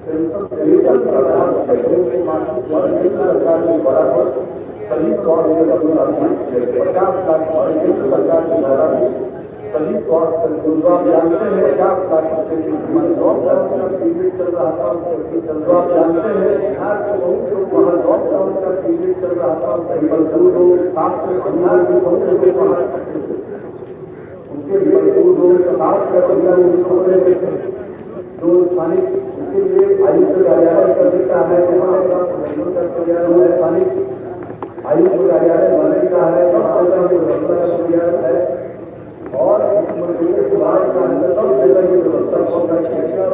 सभी 100 50 लाख और सरकार के द्वारा भी सभी स्वास्थ्य आप जानते हैं 50 लाख रुपए की लॉकडाउन का पीरियड चल रहा था। तो आप जानते हैं बिहार के बहुत लोग वहाँ लॉकडाउन का पीरियड चल रहा था। मजदूर लोग छात्र बिहार के बहुत लोग वहाँ उनके मजदूर लोग साफ कर रहे थे जो स्थानिक उनके लिए आयुक्त कार्यालय कर देता है स्थानिक आयुक्त कार्यालय बनने का है और मजदूर समाज का अंदर सब जगह की व्यवस्था और सहायता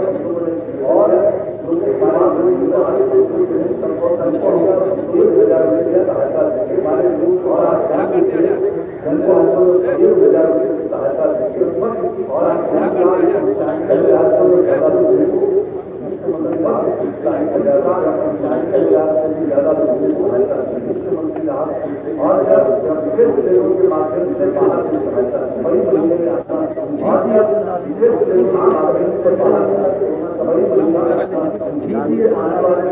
देंगे हमारे लोग और सहायता देंगे और विशेष ट्रेनों के माध्यम से बाहर की सहायता बड़ी महीने में आता विशेष ट्रेनों से बाहर बड़ी महीने आने वाले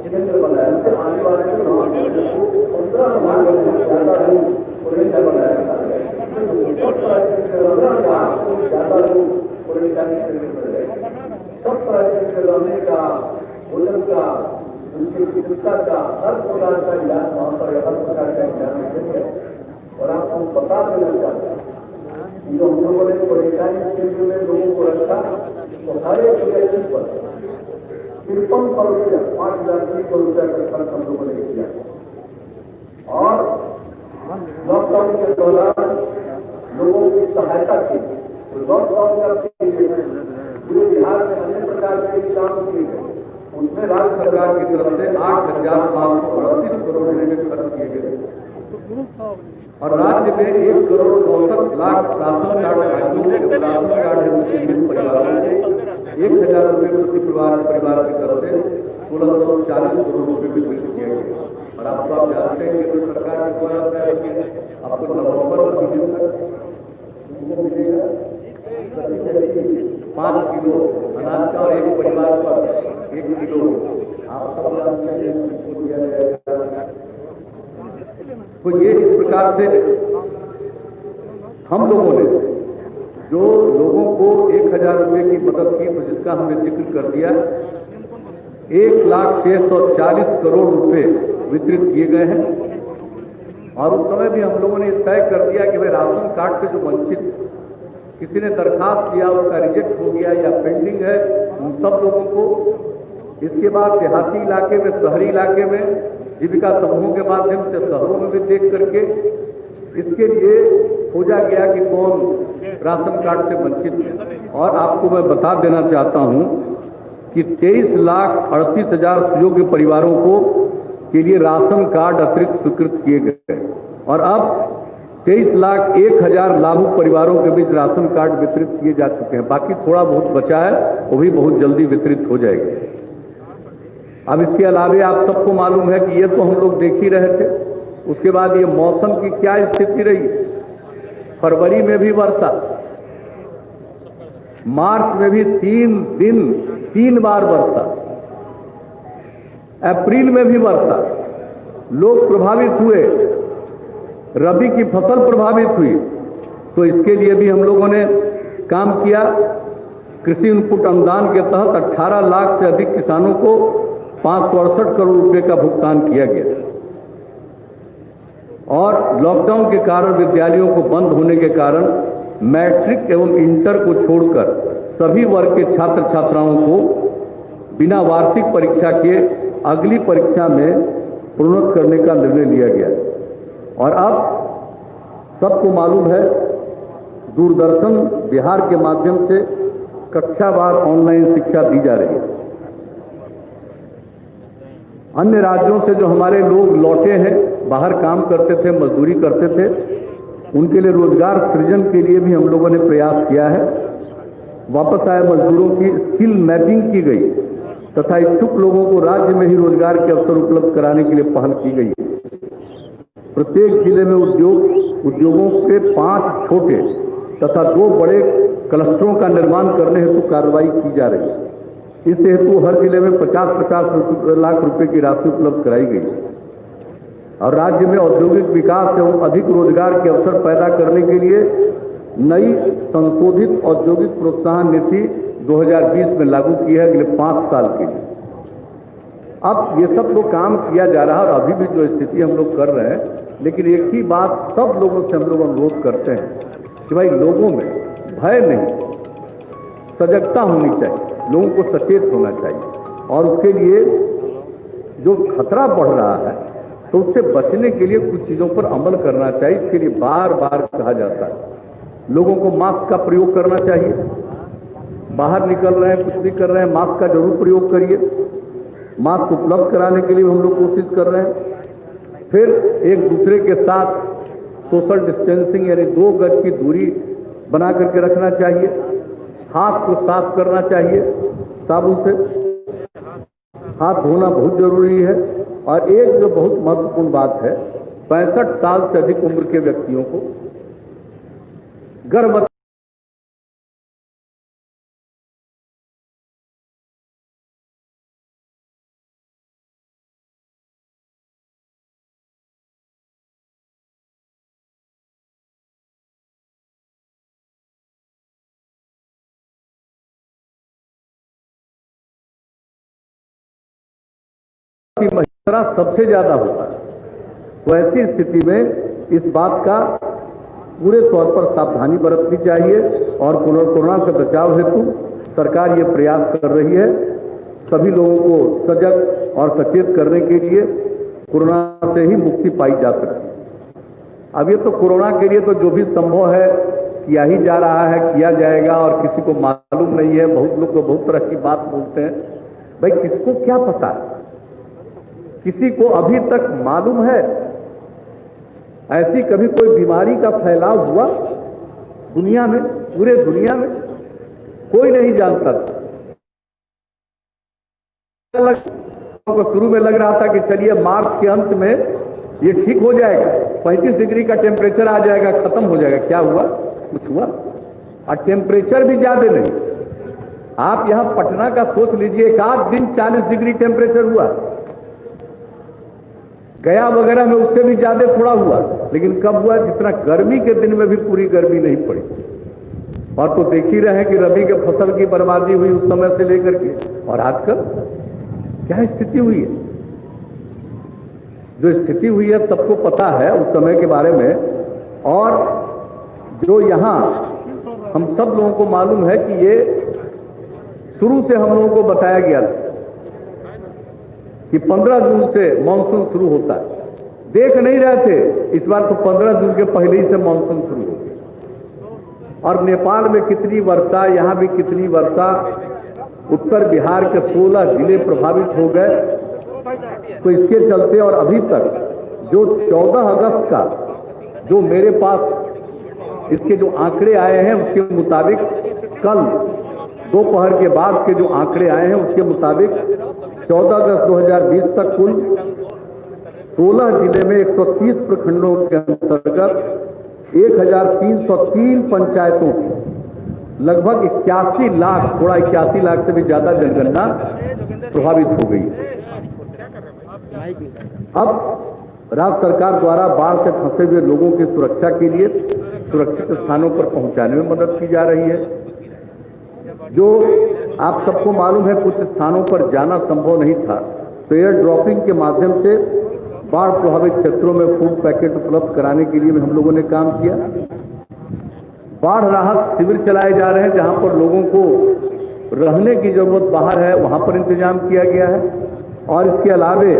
केंद्र बनाया आने वाले 15 बनाया सब प्राइवेट के रहने का भोजन का उनकी चिकित्सा का हर प्रकार का ज्ञान वहाँ पर हर प्रकार का ज्ञान है। और आपको बता देना चाहता हूँ जो हम लोगों ने परेशानी केंद्र में लोगों को रखा तो हर एक व्यक्ति पर 5300 रुपया 5,000 रुपया का खर्च हम लोगों ने किया और लॉकडाउन के दौरान लोगों की सहायता की। तो लॉकडाउन का पूरे बिहार में अन्य प्रकार के काम किए गए उसमें राज्य सरकार की तरफ से 8,538 करोड़ रुपए खर्च किए गए और राज्य में 1,64,00,000 राशन कार्ड परिवारों को 1,000 रुपये प्रति परिवार की तरफ से 1,640 करोड़ रुपए वितरित किए गए। और आपको आप जानते हैं कि सरकार के द्वारा आपको नवंबर मिलेगा 5 किलो अनाज का और एक परिवार पर 1 किलो आप सब जानते हैं। तो ये इस प्रकार से हम लोगों ने जो लोगों को 1,000 रुपये की मदद की तो जिसका हमने जिक्र कर दिया 1,640 करोड़ रुपए वितरित किए गए हैं। और उस समय भी हम लोगों ने तय कर दिया कि भाई राशन कार्ड से जो वंचित किसी ने दरखास्त किया उसका रिजेक्ट हो गया या पेंडिंग है उन सब लोगों को इसके बाद देहाती इलाके में शहरी इलाके में जीविका समूहों के माध्यम से शहरों में भी देख करके इसके लिए खोजा गया कि कौन राशन कार्ड से वंचित है। और आपको मैं बता देना चाहता हूं कि 23,38,000 सुयोग्य परिवारों को के लिए राशन कार्ड अतिरिक्त स्वीकृत किए गए और अब 23,01,000 लाभुक परिवारों के बीच राशन कार्ड वितरित किए जा चुके हैं। बाकी थोड़ा बहुत बचा है वो भी बहुत जल्दी वितरित हो जाएगी। अब इसके अलावे आप सबको मालूम है कि ये तो हम लोग देख ही रहे थे। उसके बाद ये मौसम की क्या स्थिति रही। फरवरी में भी वर्षा, मार्च में भी 3 बार वर्षा, अप्रैल में भी वर्षा, लोग प्रभावित हुए, रबी की फसल प्रभावित हुई। तो इसके लिए भी हम लोगों ने काम किया। कृषि इनपुट अनुदान के तहत 18 लाख से अधिक किसानों को 568 करोड़ रुपए का भुगतान किया गया। और लॉकडाउन के कारण विद्यालयों को बंद होने के कारण मैट्रिक एवं इंटर को छोड़कर सभी वर्ग के छात्र छात्राओं को बिना वार्षिक परीक्षा के अगली परीक्षा में प्रोन्नत करने का निर्णय लिया गया। और अब सबको मालूम है दूरदर्शन बिहार के माध्यम से कक्षावार ऑनलाइन शिक्षा दी जा रही है। अन्य राज्यों से जो हमारे लोग लौटे हैं, बाहर काम करते थे, मजदूरी करते थे, उनके लिए रोजगार सृजन के लिए भी हम लोगों ने प्रयास किया है। वापस आए मजदूरों की स्किल मैपिंग की गई तथा इच्छुक लोगों को राज्य में ही रोजगार के अवसर उपलब्ध कराने के लिए पहल की गई। प्रत्येक जिले में उद्योगों के 5 छोटे तथा 2 बड़े क्लस्टरों का निर्माण करने हेतु कार्रवाई की जा रही है। इस हेतु हर जिले में 50-50 लाख रुपए की राशि उपलब्ध कराई गई है और राज्य में औद्योगिक विकास एवं अधिक रोजगार के अवसर पैदा करने के लिए नई संशोधित औद्योगिक प्रोत्साहन नीति 2020 में लागू की है अगले 5 साल के लिए। अब ये सब तो काम किया जा रहा है और अभी भी जो स्थिति हम लोग कर रहे हैं, लेकिन एक ही बात सब लोगों से हम लोग अनुरोध करते हैं कि भाई लोगों में भय नहीं, सजगता होनी चाहिए, लोगों को सचेत होना चाहिए और उसके लिए जो खतरा बढ़ रहा है तो उससे बचने के लिए कुछ चीजों पर अमल करना चाहिए। इसके लिए बार बार कहा जाता है लोगों को मास्क का प्रयोग करना चाहिए, बाहर निकल रहे हैं कुछ भी कर रहे हैं मास्क का जरूर प्रयोग करिए। मास्क उपलब्ध कराने के लिए हम लोग कोशिश कर रहे हैं। फिर एक दूसरे के साथ सोशल डिस्टेंसिंग यानी 2 गज की दूरी बना करके रखना चाहिए। हाथ को साफ करना चाहिए साबुन से, हाथ धोना बहुत जरूरी है। और एक जो बहुत महत्वपूर्ण बात है, 65 साल से अधिक उम्र के व्यक्तियों को गर्भवती महिला सबसे ज्यादा होता है, तो ऐसी स्थिति में इस बात का पूरे तौर पर सावधानी बरतनी चाहिए और कोरोना से बचाव हेतु सरकार ये प्रयास कर रही है सभी लोगों को सजग और सचेत करने के लिए कोरोना से ही मुक्ति पाई जा सकती है। अब ये तो कोरोना के लिए तो जो भी संभव है किया ही जा रहा है, किया जाएगा और किसी को मालूम नहीं है। बहुत लोग तो बहुत तरह की बात बोलते हैं, भाई किसको क्या पता है, किसी को अभी तक मालूम है ऐसी कभी कोई बीमारी का फैलाव हुआ दुनिया में, पूरे दुनिया में कोई नहीं जानता था। शुरू में लग रहा था कि चलिए मार्च के अंत में ये ठीक हो जाएगा, 35 डिग्री का टेम्परेचर आ जाएगा, खत्म हो जाएगा। क्या हुआ? कुछ हुआ? और टेम्परेचर भी ज्यादा नहीं। आप यहां पटना का सोच लीजिए, एक आध दिन 40 डिग्री टेम्परेचर हुआ, गया वगैरह में उससे भी ज्यादा थोड़ा हुआ, लेकिन कब हुआ? जितना गर्मी के दिन में भी पूरी गर्मी नहीं पड़ी। और तो देख ही रहे कि रबी के फसल की बर्बादी हुई उस समय से लेकर के, और आजकल क्या स्थिति हुई है। जो स्थिति हुई है सबको पता है उस समय के बारे में, और जो यहां हम सब लोगों को मालूम है कि ये शुरू से हम लोगों को बताया गया था कि 15 जून से मानसून शुरू होता है। देख नहीं रहे थे, इस बार तो 15 जून के पहले ही से मानसून शुरू हो गया। और नेपाल में कितनी वर्षा, यहां भी कितनी वर्षा, उत्तर बिहार के 16 जिले प्रभावित हो गए। तो इसके चलते और अभी तक जो 14 अगस्त का जो मेरे पास इसके जो आंकड़े आए हैं उसके मुताबिक, कल दोपहर के बाद के जो आंकड़े आए हैं उसके मुताबिक 14 अगस्त 2020 तक कुल 16 जिले में 130 प्रखंडों के अंतर्गत 1303 पंचायतों की लगभग 81 लाख, थोड़ा 81 लाख से भी ज्यादा जनगणना प्रभावित हो गई। अब राज्य सरकार द्वारा बाढ़ से फंसे हुए लोगों की सुरक्षा के लिए सुरक्षित स्थानों पर पहुंचाने में मदद की जा रही है। जो आप सबको मालूम है कुछ स्थानों पर जाना संभव नहीं था, तो एयर ड्रॉपिंग के माध्यम से बाढ़ प्रभावित क्षेत्रों में फूड पैकेट उपलब्ध कराने के लिए भी हम लोगों ने काम किया। बाढ़ राहत शिविर चलाए जा रहे हैं जहां पर लोगों को रहने की जरूरत बाहर है, वहां पर इंतजाम किया गया है। और इसके अलावे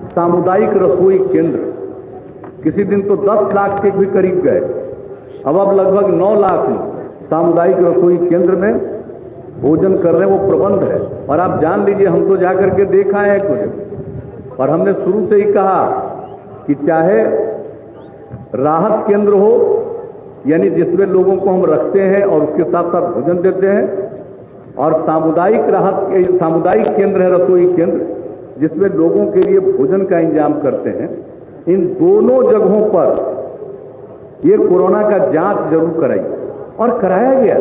सामुदायिक रसोई केंद्र, किसी दिन तो 10 लाख के भी करीब गए, अब लगभग 9 लाख सामुदायिक रसोई केंद्र में भोजन कर रहे हैं, वो प्रबंध है। और आप जान लीजिए, हम तो जाकर के देख आए हैं कुछ, और हमने शुरू से ही कहा कि चाहे राहत केंद्र हो, यानी जिसमें लोगों को हम रखते हैं और उसके साथ साथ भोजन देते हैं, और सामुदायिक केंद्र है, रसोई केंद्र, जिसमें लोगों के लिए भोजन का इंतजाम करते हैं। इन दोनों जगहों पर ये कोरोना का जांच जरूर कराई और कराया गया।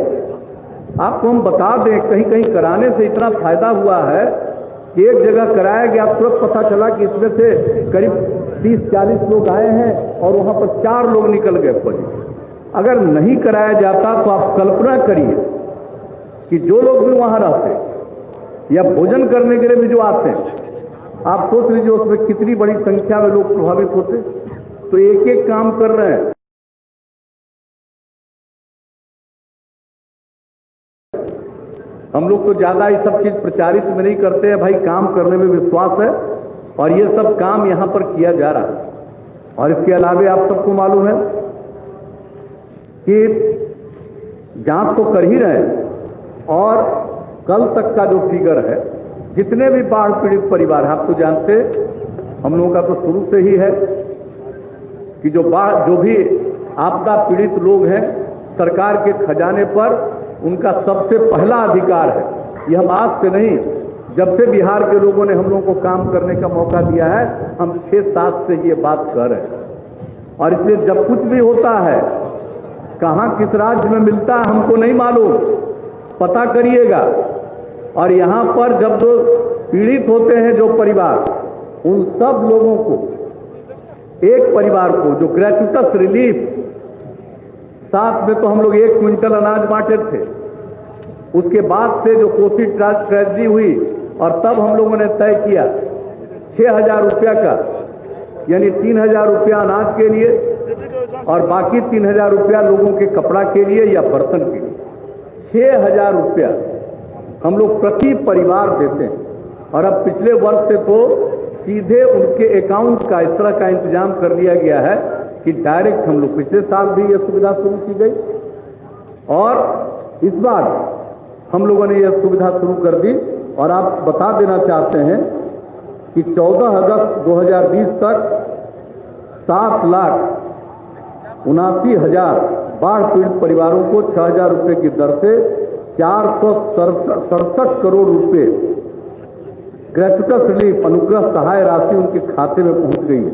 आपको हम बता दें, कहीं कहीं कराने से इतना फायदा हुआ है कि एक जगह कराया गया, तुरंत पता चला कि इसमें से करीब 30-40 लोग आए हैं और वहां पर 4 लोग निकल गए पॉजिटिव। अगर नहीं कराया जाता तो आप कल्पना करिए कि जो लोग भी वहां रहते या भोजन करने के लिए भी जो आते हैं, आप सोच लीजिए उसमें कितनी बड़ी संख्या में लोग प्रभावित होते। तो एक एक काम कर रहे हैं। हम लोग तो ज्यादा ये सब चीज प्रचारित में नहीं करते हैं भाई, काम करने में विश्वास है और ये सब काम यहां पर किया जा रहा है। और इसके अलावे आप सबको मालूम है कि जांच तो कर ही रहे हैं और कल तक का जो फिगर है, जितने भी बाढ़ पीड़ित परिवार हैं, आप तो जानते हम लोगों का तो शुरू से ही है कि जो भी आपदा पीड़ित लोग हैं, सरकार के खजाने पर उनका सबसे पहला अधिकार है। ये हम आज से नहीं, जब से बिहार के लोगों ने हम लोगों को काम करने का मौका दिया है, हम 6-7 से ये बात कर रहे हैं। और इसलिए जब कुछ भी होता है, कहां किस राज्य में मिलता है हमको नहीं मालूम, पता करिएगा। और यहां पर जब जो पीड़ित होते हैं जो परिवार, उन सब लोगों को, एक परिवार को जो ग्रेचुटस रिलीफ, साथ में तो हम लोग 1 क्विंटल अनाज बांटे थे। उसके बाद से जो कोसी ट्रेजेडी हुई और तब हम लोगों ने तय किया 6,000 रुपया का, यानी 3,000 रुपया अनाज के लिए और बाकी 3,000 रुपया लोगों के कपड़ा के लिए या बर्तन के लिए। 6,000 रुपया हम लोग प्रति परिवार देते हैं। और अब पिछले वर्ष से तो सीधे उनके अकाउंट का इस तरह का इंतजाम कर लिया गया है कि डायरेक्ट हम लोग, पिछले साल भी यह सुविधा शुरू की गई और इस बार हम लोगों ने यह सुविधा शुरू कर दी। और आप बता देना चाहते हैं कि 14 अगस्त 2020 तक 7,79,000 बाढ़ पीड़ित परिवारों को 6,000 रुपये की दर से 467 करोड़ रुपए ग्रेचुटस रिलीफ अनुग्रह सहाय राशि उनके खाते में पहुंच गई है।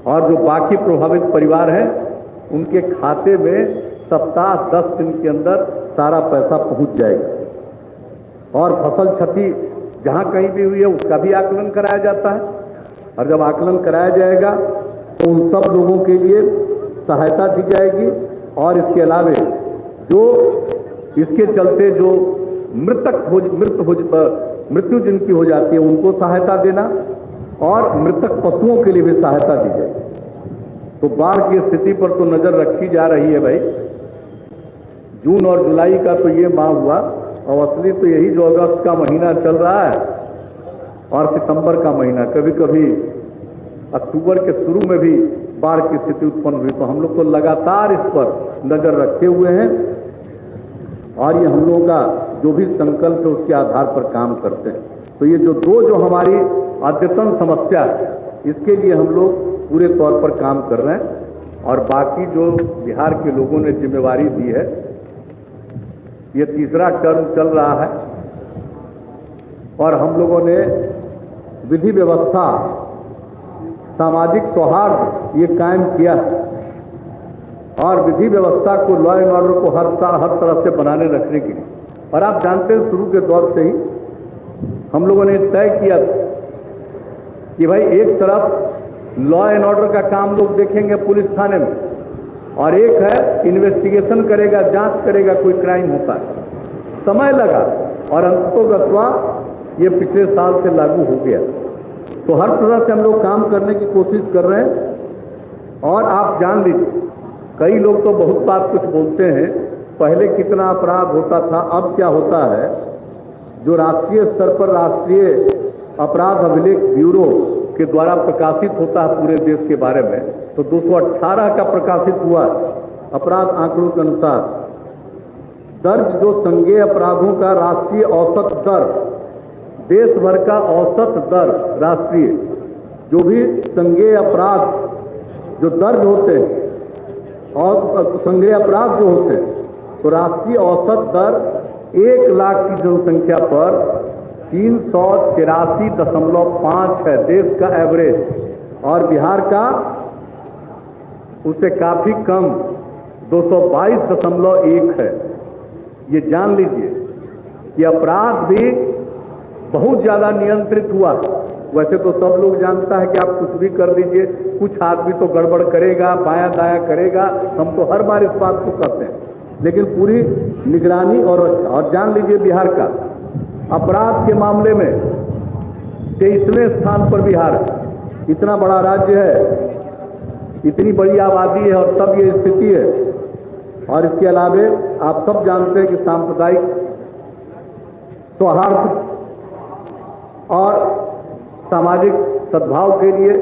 और जो बाकी प्रभावित परिवार हैं, उनके खाते में सप्ताह 10 दिन के अंदर सारा पैसा पहुंच जाएगा। और फसल क्षति जहां कहीं भी हुई है उसका भी आकलन कराया जाता है। और जब आकलन कराया जाएगा तो उन सब लोगों के लिए सहायता दी जाएगी। और इसके अलावे जो इसके चलते जो मृत्यु जिनकी हो जाती है उनको सहायता देना और मृतक पशुओं के लिए भी सहायता दी जाए। तो बाढ़ की स्थिति पर तो नजर रखी जा रही है भाई। जून और जुलाई का तो ये माह हुआ और असली तो यही जो अगस्त का महीना चल रहा है और सितंबर का महीना, कभी कभी अक्टूबर के शुरू में भी बाढ़ की स्थिति उत्पन्न हुई। तो हम लोग तो लगातार इस पर नजर रखे हुए हैं और ये हम लोगों का जो भी संकल्प है उसके आधार पर काम करते हैं। तो ये जो हमारी अद्यतन समस्या है, इसके लिए हम लोग पूरे तौर पर काम कर रहे हैं। और बाकी जो बिहार के लोगों ने जिम्मेवारी दी है, ये तीसरा टर्म चल रहा है और हम लोगों ने विधि व्यवस्था, सामाजिक सौहार्द ये कायम किया और विधि व्यवस्था को, लॉ एंड ऑर्डर को हर तरफ से बनाने रखने के लिए। और आप जानते हैं शुरू के दौर से ही हम लोगों ने तय किया कि भाई एक तरफ लॉ एंड ऑर्डर का काम लोग देखेंगे पुलिस थाने में और एक है इन्वेस्टिगेशन करेगा, जांच करेगा कोई क्राइम होता है। समय लगा और अंततोगत्वा ये पिछले साल से लागू हो गया। तो हर तरह से हम लोग काम करने की कोशिश कर रहे हैं। और आप जान लीजिए, कई लोग तो बहुत बात कुछ बोलते हैं, पहले कितना अपराध होता था, अब क्या होता है। जो राष्ट्रीय स्तर पर राष्ट्रीय अपराध अभिलेख ब्यूरो के द्वारा प्रकाशित होता है पूरे देश के बारे में, तो 218 का प्रकाशित हुआ अपराध आंकड़ों के अनुसार। दर्ज जो संज्ञेय अपराधों का राष्ट्रीय औसत दर, देश भर का औसत दर राष्ट्रीय, जो भी संज्ञेय अपराध जो दर्ज होते हैं और संज्ञेय अपराध जो होते हैं, तो राष्ट्रीय औसत दर 1 लाख की जनसंख्या पर 383.5 है, देश का एवरेज। और बिहार का उससे काफी कम 222.1 है। ये जान लीजिए कि अपराध भी बहुत ज्यादा नियंत्रित हुआ। वैसे तो सब लोग जानता है कि आप कुछ भी कर दीजिए, कुछ आदमी तो गड़बड़ करेगा, बायां दायां करेगा, हम तो हर बार इस बात को करते हैं, लेकिन पूरी निगरानी और जान लीजिए बिहार का अपराध के मामले में 23वें स्थान पर बिहार है। इतना बड़ा राज्य है, इतनी बड़ी आबादी है और तब ये स्थिति है। और इसके अलावे आप सब जानते हैं कि सांप्रदायिक सौहार्द और सामाजिक सद्भाव के लिए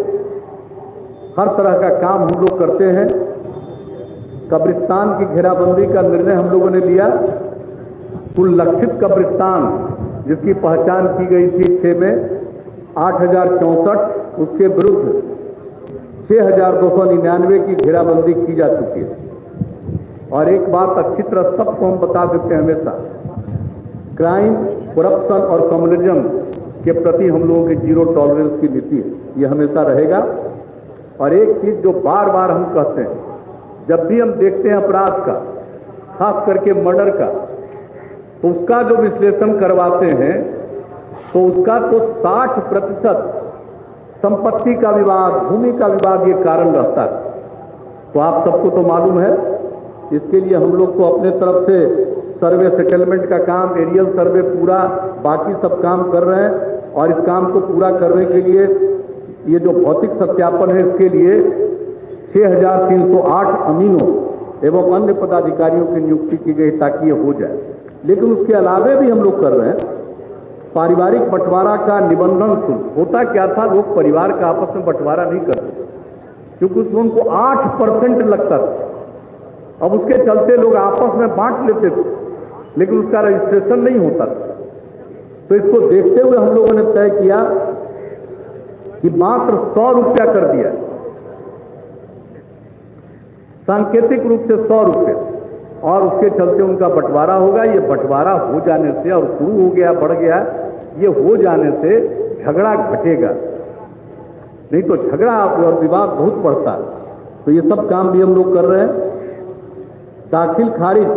हर तरह का काम हम लोग करते हैं। कब्रिस्तान की घेराबंदी का निर्णय हम लोगों ने लिया। कुल लक्षित कब्रिस्तान जिसकी पहचान की गई थी 6 में 8064, उसके विरुद्ध 6299 की घेराबंदी की जा चुकी है। और एक बात अच्छी तरह सबको हम बता देते हैं, हमेशा क्राइम, करप्शन और कम्युनिज्म के प्रति हम लोगों की जीरो टॉलरेंस की नीति है, ये हमेशा रहेगा। और एक चीज जो बार बार हम कहते हैं, जब भी हम देखते हैं अपराध का, खास करके मर्डर का, तो उसका जो विश्लेषण करवाते हैं तो उसका तो 60% संपत्ति का विवाद, भूमि का विवाद ये कारण रहता है। तो आप सबको तो मालूम है, इसके लिए हम लोग तो अपने तरफ से सर्वे सेटलमेंट का काम, एरियल सर्वे पूरा, बाकी सब काम कर रहे हैं। और इस काम को पूरा करने के लिए ये जो भौतिक सत्यापन है, इसके लिए 6308 अमीनों एवं अन्य पदाधिकारियों की नियुक्ति की गई ताकि ये हो जाए। लेकिन उसके अलावे भी हम लोग कर रहे हैं पारिवारिक बंटवारा का निबंधन शुल्क। होता क्या था, लोग परिवार का आपस में बंटवारा नहीं करते क्योंकि उसमें उनको 8% लगता था। अब उसके चलते लोग आपस में बांट लेते थे, लेकिन उसका रजिस्ट्रेशन नहीं होता था। तो इसको देखते हुए हम लोगों ने तय किया कि मात्र 100 रुपया कर दिया, सांकेतिक रूप से 100 रुपया, और उसके चलते उनका बंटवारा होगा। ये बंटवारा हो जाने से, और शुरू हो गया, बढ़ गया, ये हो जाने से झगड़ा घटेगा, नहीं तो झगड़ा और विवाद बहुत बढ़ता है। तो ये सब काम भी हम लोग कर रहे हैं। दाखिल खारिज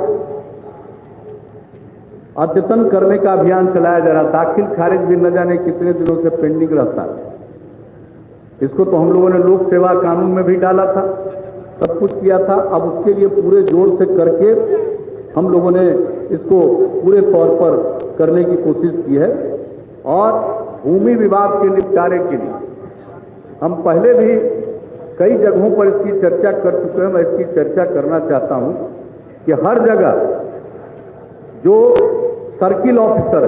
अद्यतन करने का अभियान चलाया जा रहा। दाखिल खारिज भी न जाने कितने दिनों से पेंडिंग रहता है। इसको तो हम लोगों ने लोक सेवा कानून में भी डाला था, सब कुछ किया था। अब उसके लिए पूरे जोर से करके हम लोगों ने इसको पूरे तौर पर करने की कोशिश की है। और भूमि विवाद के निपटारे के लिए हम पहले भी कई जगहों पर इसकी चर्चा कर चुके हैं। मैं इसकी चर्चा करना चाहता हूं कि हर जगह जो सर्किल ऑफिसर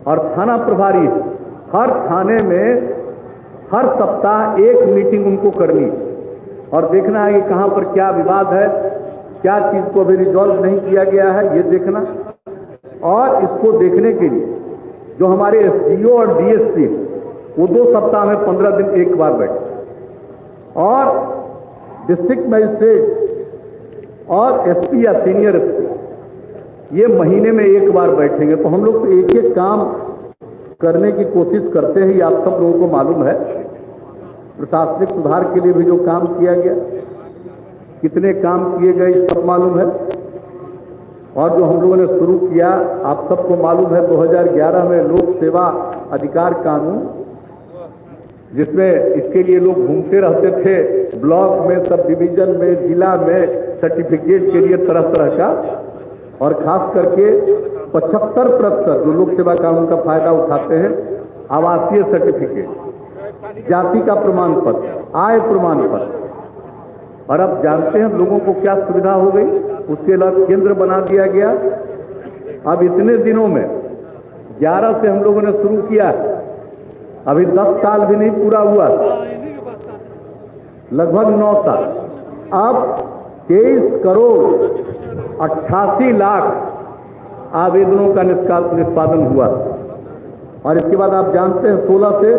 और थाना प्रभारी, हर थाने में हर सप्ताह एक मीटिंग उनको करनी और देखना है कि कहां पर क्या विवाद है, क्या चीज को अभी रिजॉल्व नहीं किया गया है, ये देखना। और इसको देखने के लिए जो हमारे एसडीओ और डीएसपी, वो 2 सप्ताह में 15 दिन एक बार बैठे, और डिस्ट्रिक्ट मजिस्ट्रेट और एसपी या सीनियर एसपी ये महीने में एक बार बैठेंगे। तो हम लोग तो एक एक काम करने की कोशिश करते हैं, ये आप सब लोगों को मालूम है। प्रशासनिक सुधार के लिए भी जो काम किया गया, कितने काम किए गए सब मालूम है। और जो हम लोगों ने शुरू किया, आप सबको मालूम है, 2011 में लोक सेवा अधिकार कानून, जिसमें इसके लिए लोग घूमते रहते थे ब्लॉक में, सब डिवीजन में, जिला में, सर्टिफिकेट के लिए तरह तरह का। और खास करके 75% जो लोक सेवा कानून का फायदा उठाते हैं, आवासीय सर्टिफिकेट, जाति का प्रमाण पत्र, आय प्रमाण पत्र। और अब जानते हैं लोगों को क्या सुविधा हो गई, उसके लिए केंद्र बना दिया गया। अब इतने दिनों में 11 से हम लोगों ने शुरू किया, अभी 10 साल भी नहीं पूरा हुआ, लगभग 9 साल। अब 23 करोड़ 88 लाख आवेदनों का निष्पादन हुआ। और इसके बाद आप जानते हैं 16 से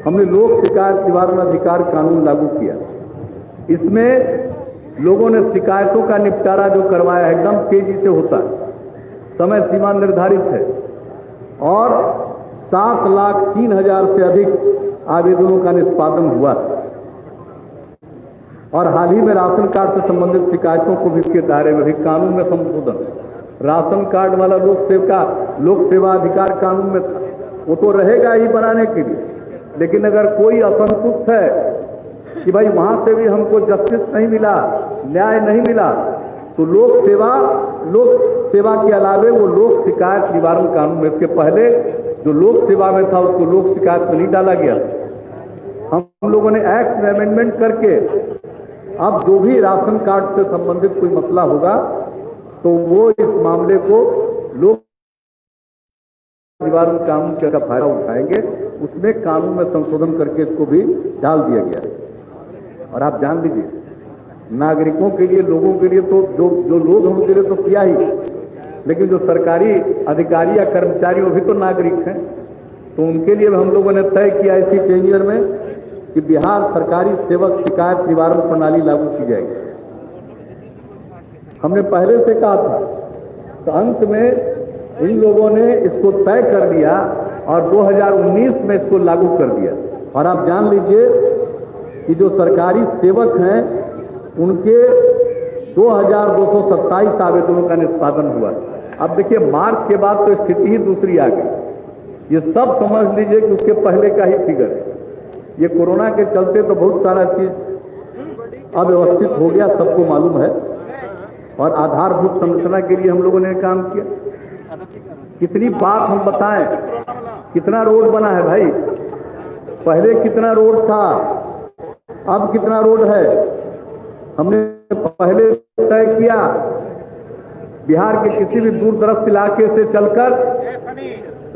हमने लोक शिकायत निवारण अधिकार कानून लागू किया। इसमें लोगों ने शिकायतों का निपटारा जो करवाया एकदम तेजी से होता है, समय सीमा निर्धारित है, और 7,03,000 से अधिक आवेदनों का निष्पादन हुआ। और हाल ही में राशन कार्ड से संबंधित शिकायतों को भी इसके दायरे में भी कानून में संशोधन राशन कार्ड वाला लोक सेवा अधिकार कानून में था, वो तो रहेगा ही बनाने के लिए। लेकिन अगर कोई असंतुष्ट है कि भाई वहां से भी हमको जस्टिस नहीं मिला, न्याय नहीं मिला, तो लोक सेवा के अलावे वो लोक शिकायत निवारण कानून में, इसके पहले जो लोक सेवा में था उसको लोक शिकायत में नहीं डाला गया। हम लोगों ने एक्ट में अमेंडमेंट करके अब जो भी राशन कार्ड से संबंधित कोई मसला होगा तो वो इस मामले को लोक निवारण कानून का फायदा उठाएंगे, उसमें कानून में संशोधन करके इसको भी डाल दिया गया। और आप जान लीजिए, नागरिकों के लिए, लोगों के लिए तो जो लोग हैं उनके लिए तो किया ही, लेकिन जो सरकारी अधिकारी या कर्मचारी वो भी तो नागरिक हैं, तो उनके लिए हम लोगों ने तय किया इसी टेन्योर में कि बिहार सरकारी सेवक शिकायत निवारण प्रणाली लागू की जाएगी। हमने पहले से कहा था, तो अंत में इन लोगों ने इसको तय कर लिया और 2019 में इसको लागू कर दिया। और आप जान लीजिए कि जो सरकारी सेवक हैं उनके 2227 आवेदनों का निष्पादन हुआ। अब देखिए, मार्च के बाद तो स्थिति ही दूसरी आ गई। ये सब समझ लीजिए कि उसके पहले का ही फिगर है। ये कोरोना के चलते तो बहुत सारा चीज अव्यवस्थित हो गया, सबको मालूम है। और आधारभूत संरचना के लिए हम लोगों ने काम किया। कितनी बात हम बताएं, कितना रोड बना है भाई, पहले कितना रोड था, अब कितना रोड है। हमने पहले तय किया बिहार के किसी भी दूर दराज इलाके से चलकर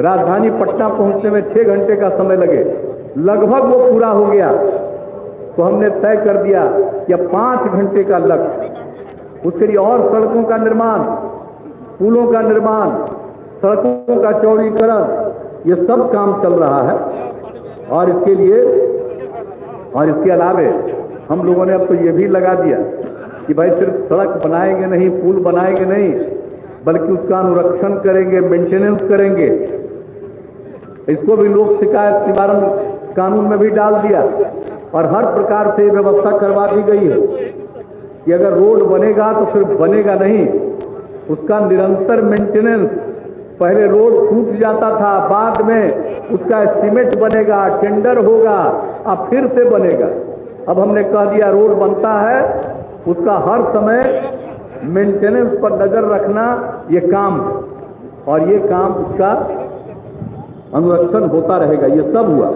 राजधानी पटना पहुंचने में 6 घंटे का समय लगे, लगभग वो पूरा हो गया। तो हमने तय कर दिया कि अब 5 घंटे का लक्ष्य, उसके लिए और सड़कों का निर्माण, पुलों का निर्माण, सड़कों का चौड़ीकरण, ये सब काम चल रहा है। और इसके लिए और इसके अलावे हम लोगों ने अब तो ये भी लगा दिया कि भाई सिर्फ सड़क बनाएंगे नहीं, पुल बनाएंगे नहीं, बल्कि उसका अनुरक्षण करेंगे, मेंटेनेंस करेंगे। इसको भी लोक शिकायत निवारण कानून में भी डाल दिया और हर प्रकार से व्यवस्था करवा दी गई है कि अगर रोड बनेगा तो सिर्फ बनेगा नहीं, उसका निरंतर मेंटेनेंस। पहले रोड टूट जाता था, बाद में उसका एस्टीमेट बनेगा, टेंडर होगा, अब फिर से बनेगा। अब हमने कह दिया रोड बनता है, उसका हर समय मेंटेनेंस पर नजर रखना ये काम, और ये काम उसका अनुरक्षण होता रहेगा। ये सब हुआ।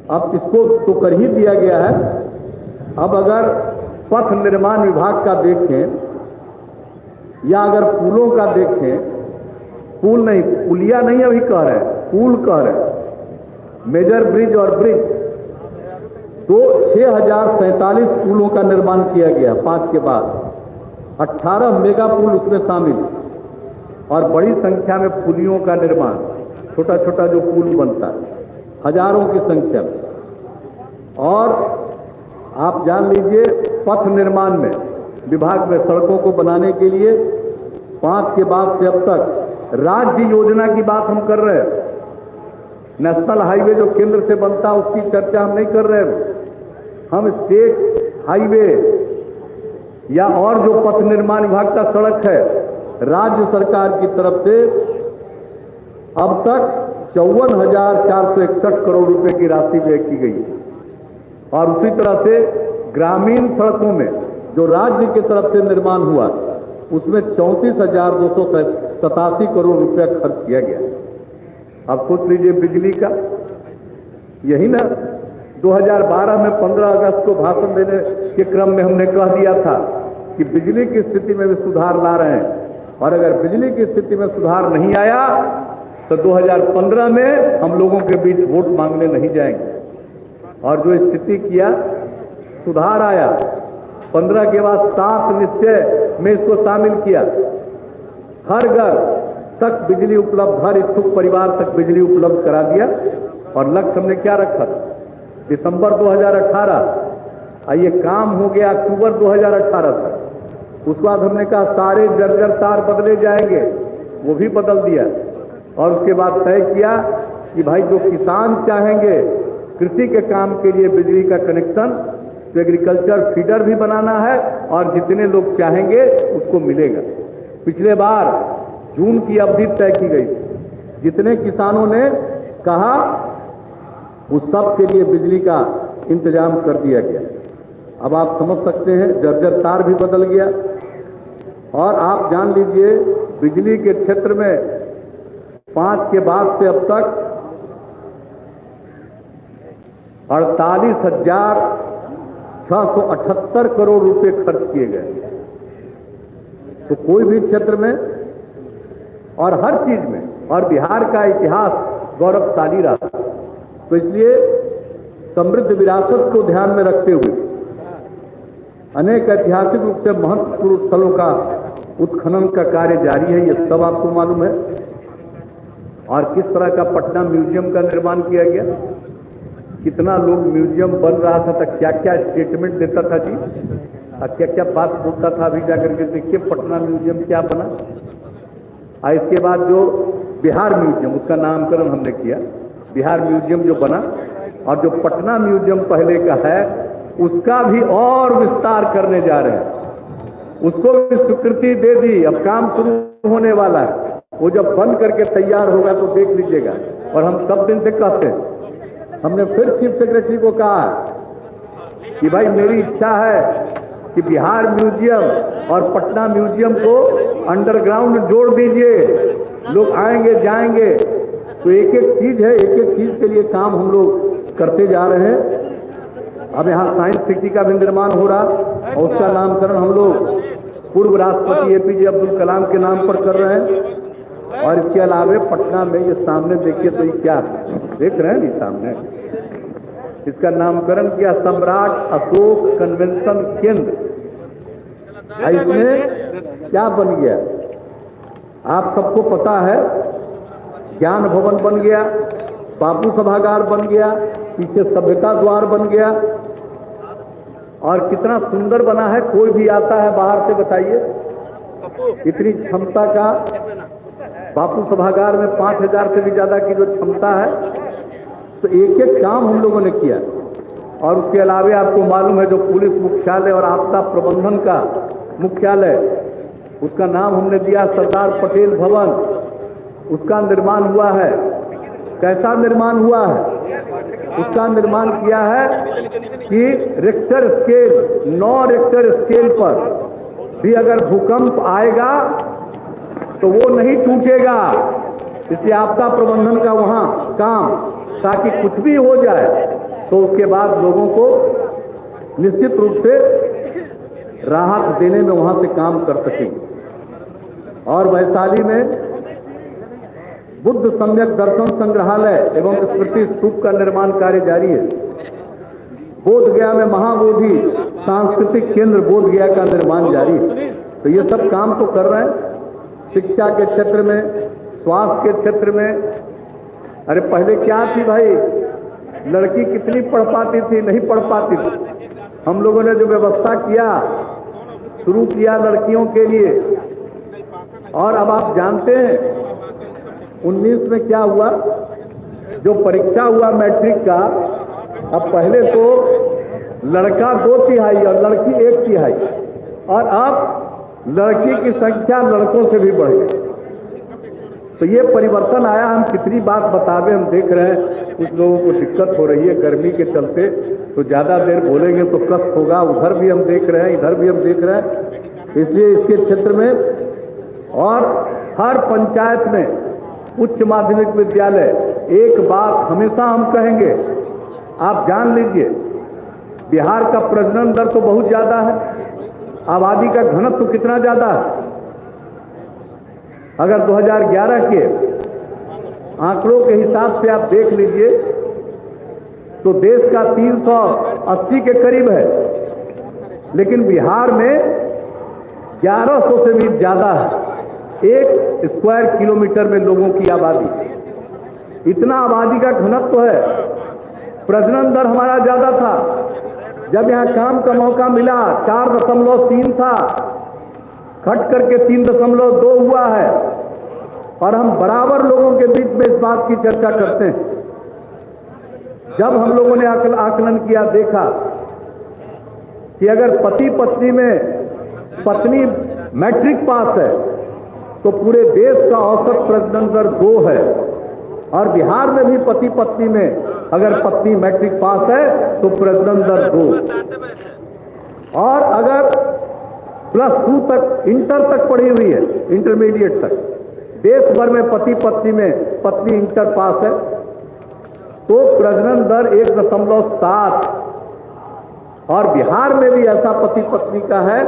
अब इसको तो कर ही दिया गया है। अब अगर पथ निर्माण विभाग का देखें या अगर पुलों का देखें, पुल नहीं, पुलिया नहीं अभी कह रहे हैं, पुल कह रहे हैं, मेजर ब्रिज और ब्रिज, तो 6047 पुलों का निर्माण किया गया 5 के बाद। 18 मेगा पुल उसमें शामिल और बड़ी संख्या में पुलियों का निर्माण, छोटा छोटा जो पुल बनता है, हजारों की संख्या में। और आप जान लीजिए, पथ निर्माण में विभाग में सड़कों को बनाने के लिए 5 के बाद से अब तक राज्य योजना की बात हम कर रहे हैं। नेशनल हाईवे जो केंद्र से बनता है उसकी चर्चा हम नहीं कर रहे हैं। हम स्टेट हाईवे या और जो पथ निर्माण विभाग का सड़क है, राज्य सरकार की तरफ से अब तक 54,461 करोड़ रुपए की राशि व्यय की गई। और उसी तरह से ग्रामीण सड़कों में जो राज्य की तरफ से निर्माण हुआ उसमें 34,287 करोड़ रुपया खर्च किया गया। अब सोच लीजिए बिजली का, यही ना 2012 में 15 अगस्त को भाषण देने के क्रम में हमने कह दिया था कि बिजली की स्थिति में भी सुधार ला रहे हैं, और अगर बिजली की स्थिति में सुधार नहीं आया तो 2015 में हम लोगों के बीच वोट मांगने नहीं जाएंगे। और जो स्थिति किया, सुधार आया। 15 के बाद 7 निश्चय में इसको शामिल किया। हर घर तक बिजली उपलब्ध, हर इच्छुक परिवार तक बिजली उपलब्ध करा दिया। और लक्ष्य हमने क्या रखा था? दिसंबर 2018, ये काम हो गया अक्टूबर 2018 तक। उसके बाद हमने कहा सारे जर्जर तार बदले जाएंगे, वो भी बदल दिया। और उसके बाद तय किया कि भाई जो किसान चाहेंगे कृषि के काम के लिए बिजली का कनेक्शन, तो एग्रीकल्चर फीडर भी बनाना है और जितने लोग चाहेंगे उसको मिलेगा। पिछले बार जून की अवधि तय की गई, जितने किसानों ने कहा उस सब के लिए बिजली का इंतजाम कर दिया गया। अब आप समझ सकते हैं जर्जर तार भी बदल गया। और आप जान लीजिए बिजली के क्षेत्र में 5 के बाद से अब तक 48,678 करोड़ रुपए खर्च किए गए। तो कोई भी क्षेत्र में और हर चीज में, और बिहार का इतिहास गौरवशाली रहा। तो इसलिए समृद्ध विरासत को ध्यान में रखते हुए अनेक ऐतिहासिक रूप से महत्वपूर्ण स्थलों का उत्खनन का कार्य जारी है, ये सब आपको मालूम है। और किस तरह का पटना म्यूजियम का निर्माण किया गया, कितना लोग म्यूजियम बन रहा था, क्या क्या स्टेटमेंट देता था जी, और क्या क्या बात बोलता था। अभी जाकर के देखिए पटना म्यूजियम क्या बना। और इसके बाद जो बिहार म्यूजियम, उसका नामकरण हमने किया, बिहार म्यूजियम जो बना, और जो पटना म्यूजियम पहले का है उसका भी और विस्तार करने जा रहे हैं, उसको भी स्वीकृति दे दी। अब काम शुरू होने वाला है, वो जब बन करके तैयार होगा तो देख लीजिएगा। और हम सब दिन से कहते हैं, हमने फिर चीफ सेक्रेटरी को कहा कि भाई मेरी इच्छा है कि बिहार म्यूजियम और पटना म्यूजियम को अंडरग्राउंड जोड़ दीजिए, लोग आएंगे जाएंगे। तो एक एक चीज है, एक एक चीज के लिए काम हम लोग करते जा रहे हैं। अब यहाँ साइंस सिटी का भी निर्माण हो रहा, और उसका नामकरण हम लोग पूर्व राष्ट्रपति APJ अब्दुल कलाम के नाम पर कर रहे हैं। और इसके अलावे पटना में ये सामने देखिए, तो ये क्या देख रहे हैं, ये सामने इसका नामकरण किया सम्राट अशोक कन्वेंशन केंद्र। इसमें क्या बन गया आप सबको पता है, ज्ञान भवन बन गया, बापू सभागार बन गया, पीछे सभ्यता द्वार बन गया। और कितना सुंदर बना है, कोई भी आता है बाहर से, बताइए इतनी क्षमता का बापू सभागार में 5,000 से भी ज्यादा की जो क्षमता है। तो एक एक काम हम लोगों ने किया। और उसके अलावे आपको मालूम है जो पुलिस मुख्यालय और आपदा प्रबंधन का मुख्यालय, उसका नाम हमने दिया सरदार पटेल भवन, उसका निर्माण हुआ है। कैसा निर्माण हुआ है, उसका निर्माण किया है कि रिक्टर स्केल 9 रिक्टर स्केल पर भी अगर भूकंप आएगा तो वो नहीं टूटेगा। इसलिए आपदा प्रबंधन का वहां काम, ताकि कुछ भी हो जाए तो उसके बाद लोगों को निश्चित रूप से राहत देने में वहां से काम कर सकेंगे। और वैशाली में बुद्ध सम्यक दर्शन संग्रहालय एवं स्मृति स्तूप का निर्माण कार्य जारी है। बोधगया में महाबोधि सांस्कृतिक केंद्र बोधगया का निर्माण जारी है। तो ये सब काम तो कर रहे हैं। शिक्षा के क्षेत्र में, स्वास्थ्य के क्षेत्र में, अरे पहले क्या थी भाई, लड़की कितनी पढ़ पाती थी, नहीं पढ़ पाती थी। हम लोगों ने जो व्यवस्था किया, शुरू किया लड़कियों के लिए। और अब आप जानते हैं 19 में क्या हुआ, जो परीक्षा हुआ मैट्रिक का, अब पहले तो लड़का 2 तिहाई और लड़की 1 तिहाई, और अब लड़की की संख्या लड़कों से भी बढ़ गई। तो ये परिवर्तन आया। हम कितनी बात बतावे, हम देख रहे हैं कुछ लोगों को दिक्कत हो रही है गर्मी के चलते, तो ज्यादा देर बोलेंगे तो कष्ट होगा। उधर भी हम देख रहे हैं, इधर भी हम देख रहे हैं। इसलिए इसके क्षेत्र में और हर पंचायत में उच्च माध्यमिक विद्यालय, एक बात हमेशा हम कहेंगे, आप जान लीजिए बिहार का प्रजनन दर तो बहुत ज्यादा है, आबादी का घनत्व तो कितना ज्यादा है। अगर 2011 के आंकड़ों के हिसाब से आप देख लीजिए तो देश का 380 के करीब है, लेकिन बिहार में 1100 से भी ज्यादा है 1 स्क्वायर किलोमीटर में लोगों की आबादी। इतना आबादी का घनत्व है। प्रजनन दर हमारा ज्यादा था। जब यहाँ काम का मौका मिला 4.3 था, घट करके 3.2 हुआ है। और हम बराबर लोगों के बीच में इस बात की चर्चा करते हैं। जब हम लोगों ने आकलन किया, देखा कि अगर पति पत्नी में पत्नी मैट्रिक पास है तो पूरे देश का औसत प्रजनन दर 2 है। और बिहार में भी पति पत्नी में अगर पत्नी मैट्रिक पास है तो प्रजनन दर 2, और अगर +2 तक इंटर तक पढ़ी हुई है, इंटरमीडिएट तक, देश भर में पति पत्नी में पत्नी इंटर पास है तो प्रजनन दर 1.7, और बिहार में भी ऐसा पति पत्नी का है,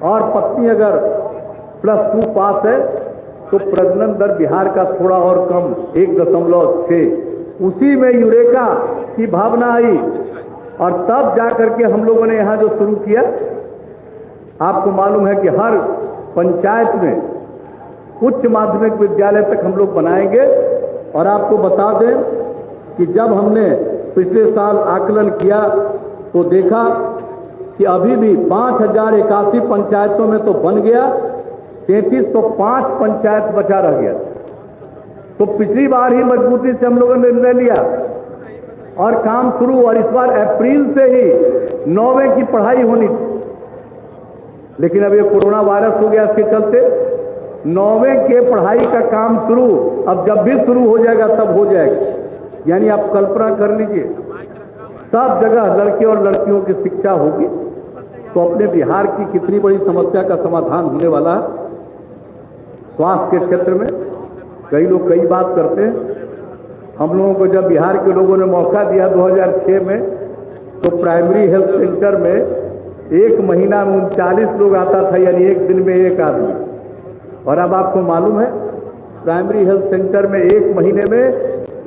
और पत्नी अगर +2 पास है तो प्रजनन दर बिहार का थोड़ा और कम 1.6। उसी में यूरेका की भावना आई, और तब जाकर के हम लोगों ने यहाँ जो शुरू किया, आपको मालूम है कि हर पंचायत में उच्च माध्यमिक विद्यालय तक हम लोग बनाएंगे। और आपको बता दें कि जब हमने पिछले साल आकलन किया तो देखा कि अभी भी 5081 पंचायतों में तो बन गया, 3305 पंचायत बचा रह गया। तो पिछली बार ही मजबूती से हम लोगों ने निर्णय लिया और काम शुरू, और इस बार अप्रैल से ही 9वीं की पढ़ाई होनी थी, लेकिन अब ये कोरोना वायरस हो गया, इसके चलते 9वीं के पढ़ाई का काम शुरू अब जब भी शुरू हो जाएगा तब हो जाएगा। यानी आप कल्पना कर लीजिए, सब जगह लड़के और लड़कियों की शिक्षा होगी, तो अपने बिहार की कितनी बड़ी समस्या का समाधान होने वाला है। स्वास्थ्य के क्षेत्र में कई लोग कई बात करते हैं। हम लोगों को जब बिहार के लोगों ने मौका दिया 2006 में, तो प्राइमरी हेल्थ सेंटर में 1 महीना में 39 लोग आता था, यानी एक दिन में 1 आदमी। और अब आपको मालूम है प्राइमरी हेल्थ सेंटर में 1 महीने में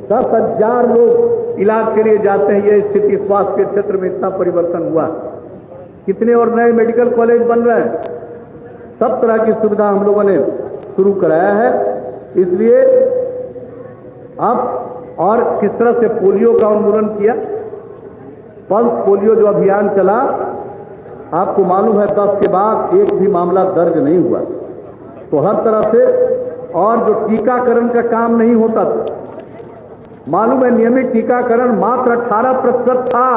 10,000 लोग इलाज के लिए जाते हैं। ये स्थिति स्वास्थ्य के क्षेत्र में इतना परिवर्तन हुआ। कितने और नए मेडिकल कॉलेज बन रहे हैं, सब तरह की सुविधा हम लोगों ने शुरू कराया है। इसलिए अब, और किस तरह से पोलियो का उन्मूलन किया, पल्स पोलियो जो अभियान चला, आपको मालूम है 10 के बाद एक भी मामला दर्ज नहीं हुआ। तो हर तरह से, और जो टीकाकरण का काम नहीं होता था, मालूम है नियमित टीकाकरण मात्र 18% था।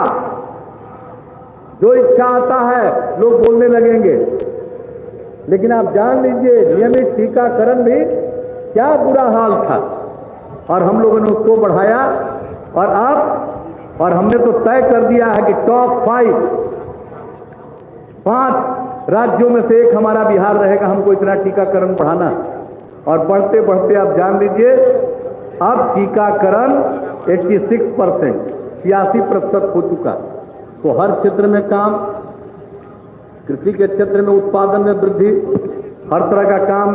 जो इच्छा आता है लोग बोलने लगेंगे, लेकिन आप जान लीजिए नियमित टीकाकरण भी क्या बुरा हाल था, और हम लोगों ने उसको बढ़ाया। और अब, और हमने तो तय कर दिया है कि टॉप 5 राज्यों में से एक हमारा बिहार रहेगा, हमको इतना टीकाकरण बढ़ाना। और बढ़ते बढ़ते आप जान लीजिए अब टीकाकरण 86%, 86% हो चुका। तो हर क्षेत्र में काम, कृषि के क्षेत्र में उत्पादन में वृद्धि, हर तरह का काम,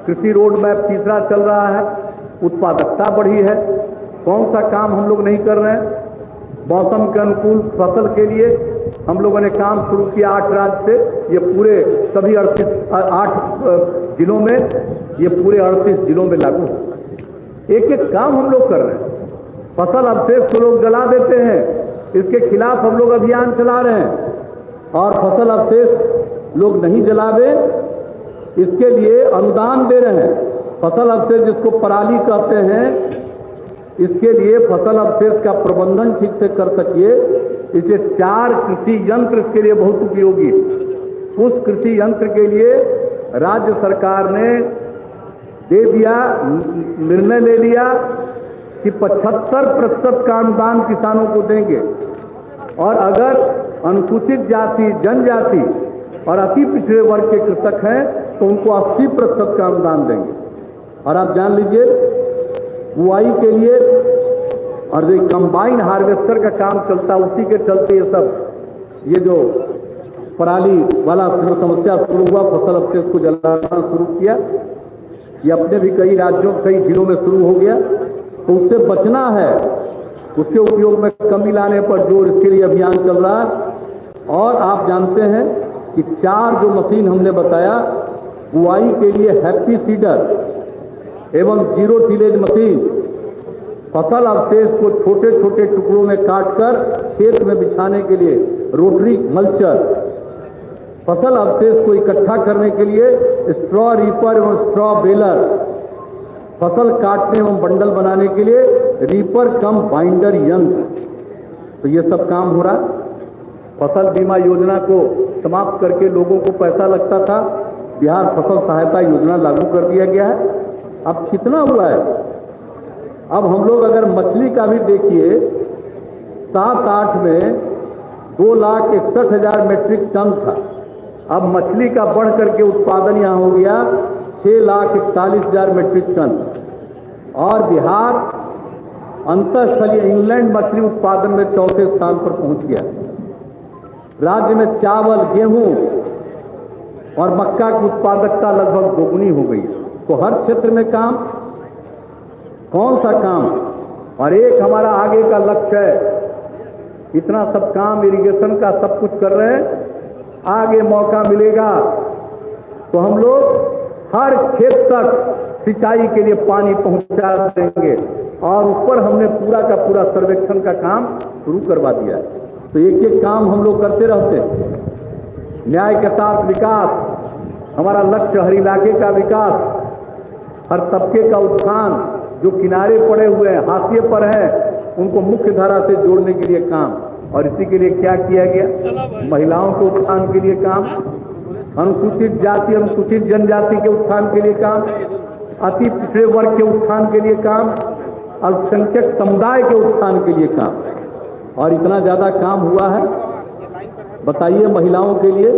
कृषि रोड मैप तीसरा चल रहा है, उत्पादकता बढ़ी है। कौन सा काम हम लोग नहीं कर रहे हैं? मौसम के अनुकूल फसल के लिए हम लोगों ने काम शुरू किया 8 राज्य से, ये पूरे सभी 8 जिलों में, ये पूरे 38 जिलों में लागू है। एक एक काम हम लोग कर रहे हैं। फसल अवशेष को लोग जला देते हैं, इसके खिलाफ हम लोग अभियान चला रहे हैं। और फसल अवशेष लोग नहीं जलावे, इसके लिए अनुदान दे रहे हैं। फसल अवशेष जिसको पराली कहते हैं, इसके लिए फसल अवशेष का प्रबंधन ठीक से कर सकिए, इसे 4 कृषि यंत्र इसके लिए बहुत उपयोगी। उस कृषि यंत्र के लिए राज्य सरकार ने दे दिया, निर्णय ले लिया कि 75% का अनुदान किसानों को देंगे, और अगर अनुसूचित जाति, जनजाति और अति पिछड़े वर्ग के कृषक हैं तो उनको 80% का अनुदान देंगे। और आप जान लीजिए बुआई के लिए, और जो कंबाइन हार्वेस्टर का काम चलता, उसी के चलते ये सब, ये जो पराली वाला जो समस्या शुरू हुआ, फसल अवशेष को जलाना शुरू किया, ये अपने भी कई राज्यों, कई जिलों में शुरू हो गया। तो उससे बचना है, उसके उपयोग में कमी लाने पर जोर, इसके लिए अभियान चल रहा है। और आप जानते हैं कि 4 जो मशीन हमने बताया, बुआई के लिए हैप्पी सीडर एवं जीरो टिलेज मशीन, फसल अवशेष को छोटे छोटे टुकड़ों में काटकर खेत में बिछाने के लिए रोटरी मल्चर, फसल अवशेष को इकट्ठा करने के लिए स्ट्रॉ रीपर एवं स्ट्रॉ बेलर, फसल काटने एवं बंडल बनाने के लिए रीपर कम बाइंडर यंत्र। तो ये सब काम हो रहा। फसल बीमा योजना को समाप्त करके लोगों को पैसा लगता था, बिहार फसल सहायता योजना लागू कर दिया गया है। अब कितना हुआ है? अब हम लोग अगर मछली का भी देखिए, 7-8 में 2,61,000 मीट्रिक टन था। अब मछली का बढ़ करके उत्पादन यहाँ हो गया 6,41,000 मीट्रिक टन। और बिहार अंतःस्थलीय इंग्लैंड मछली उत्पादन में चौथे स्थान पर पहुंच गया। राज्य में चावल, गेहूं और मक्का की उत्पादकता लगभग दोगुनी हो गई। तो हर क्षेत्र में काम, कौन सा काम? और एक हमारा आगे का लक्ष्य है, इतना सब काम इरिगेशन का सब कुछ कर रहे हैं, आगे मौका मिलेगा तो हम लोग हर खेत तक सिंचाई के लिए पानी पहुंचा देंगे। और ऊपर हमने पूरा का पूरा सर्वेक्षण का काम शुरू करवा दिया है। तो एक एक काम हम लोग करते रहते हैं। न्याय के साथ विकास, हमारा लक्ष्य हर इलाके का विकास, हर तबके का उत्थान, जो किनारे पड़े हुए हैं, हाशिए पर हैं, उनको मुख्य धारा से जोड़ने के लिए काम। और इसी के लिए क्या किया गया? महिलाओं के उत्थान के लिए काम, अनुसूचित जाति अनुसूचित जनजाति के उत्थान के लिए काम, अति पिछड़े वर्ग के उत्थान के लिए काम, अल्पसंख्यक समुदाय के उत्थान के लिए काम। और इतना ज्यादा काम हुआ है, बताइए। महिलाओं के लिए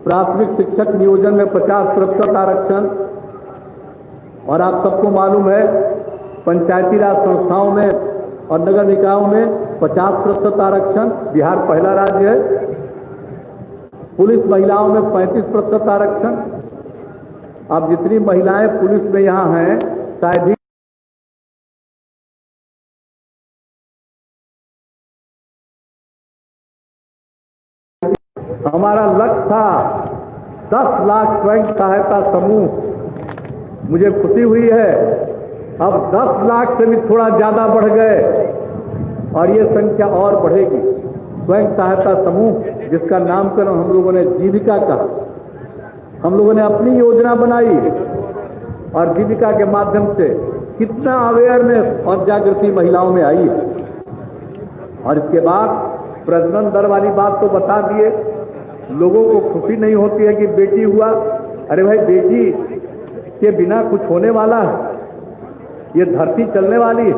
प्राथमिक शिक्षक नियोजन में 50% आरक्षण। और आप सबको मालूम है, पंचायती राज संस्थाओं में और नगर निकायों में 50% आरक्षण, बिहार पहला राज्य है। पुलिस महिलाओं में 35% आरक्षण। अब जितनी महिलाएं पुलिस में यहां हैं, शायद ही हमारा लक्ष्य था 10 लाख स्वयं सहायता समूह। मुझे खुशी हुई है, अब 10 लाख से भी थोड़ा ज्यादा बढ़ गए और ये संख्या और बढ़ेगी। स्वयं सहायता समूह, जिसका नामकरण हम लोगों ने जीविका कहा। हम लोगों ने अपनी योजना बनाई और जीविका के माध्यम से कितना अवेयरनेस और जागृति महिलाओं में आई है। और इसके बाद प्रजनन दर वाली बात तो बता दिए। लोगों को खुशी नहीं होती है कि बेटी हुआ। अरे भाई, बेटी के बिना कुछ होने वाला है? ये धरती चलने वाली है।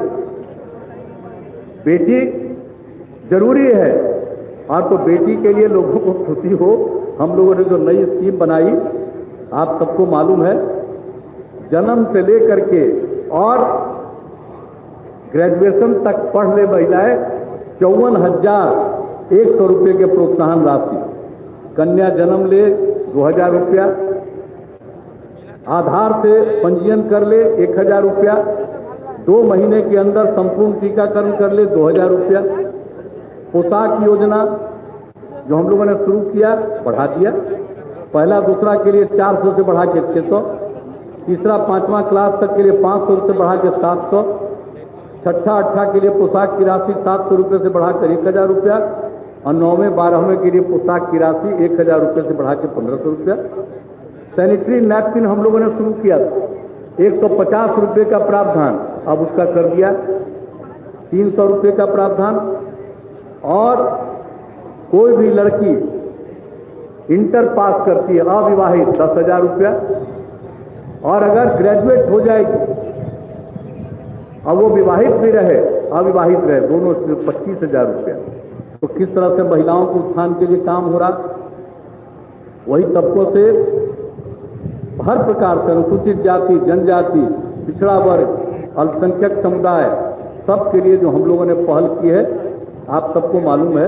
बेटी जरूरी है। और तो बेटी के लिए लोगों को खुशी हो, हम लोगों ने जो नई स्कीम बनाई, आप सबको मालूम है, जन्म से लेकर के और ग्रेजुएशन तक पढ़ ले महिलाएं 54,100 रुपये के प्रोत्साहन राशि। कन्या जन्म ले 2,000 रुपया, आधार से पंजीयन कर ले 1,000 रुपया, 2 महीने के अंदर संपूर्ण टीकाकरण कर ले 2,000 रुपया। पोशाक योजना जो हम लोगों ने शुरू किया, बढ़ा दिया। पहला दूसरा के लिए 400 से बढ़ा के 600, तीसरा 5वां क्लास तक के लिए 500 से बढ़ा के 700, छठा 8 के लिए पोशाक की राशि 700 रुपये से बढ़ाकर 1,000 रुपया, और 9वें 12वें के लिए पोशाक की राशि 1,000 रुपये से बढ़ा के 1,500 रुपया। सैनिटरी नैपकिन हम लोगों ने शुरू किया था, 150 रुपये का प्रावधान, अब उसका कर दिया 300 रुपये का प्रावधान। और कोई भी लड़की इंटर पास करती है अविवाहित, 10,000 रुपया। और अगर ग्रेजुएट हो जाएगी और वो विवाहित भी रहे अविवाहित रहे, दोनों 25,000 रुपया। तो किस तरह से महिलाओं के उत्थान के लिए काम हो रहा। वही तबकों से हर प्रकार से, अनुसूचित जाति, जनजाति, पिछड़ा वर्ग, अल्पसंख्यक समुदाय, सब के लिए जो हम लोगों ने पहल की है, आप सबको मालूम है,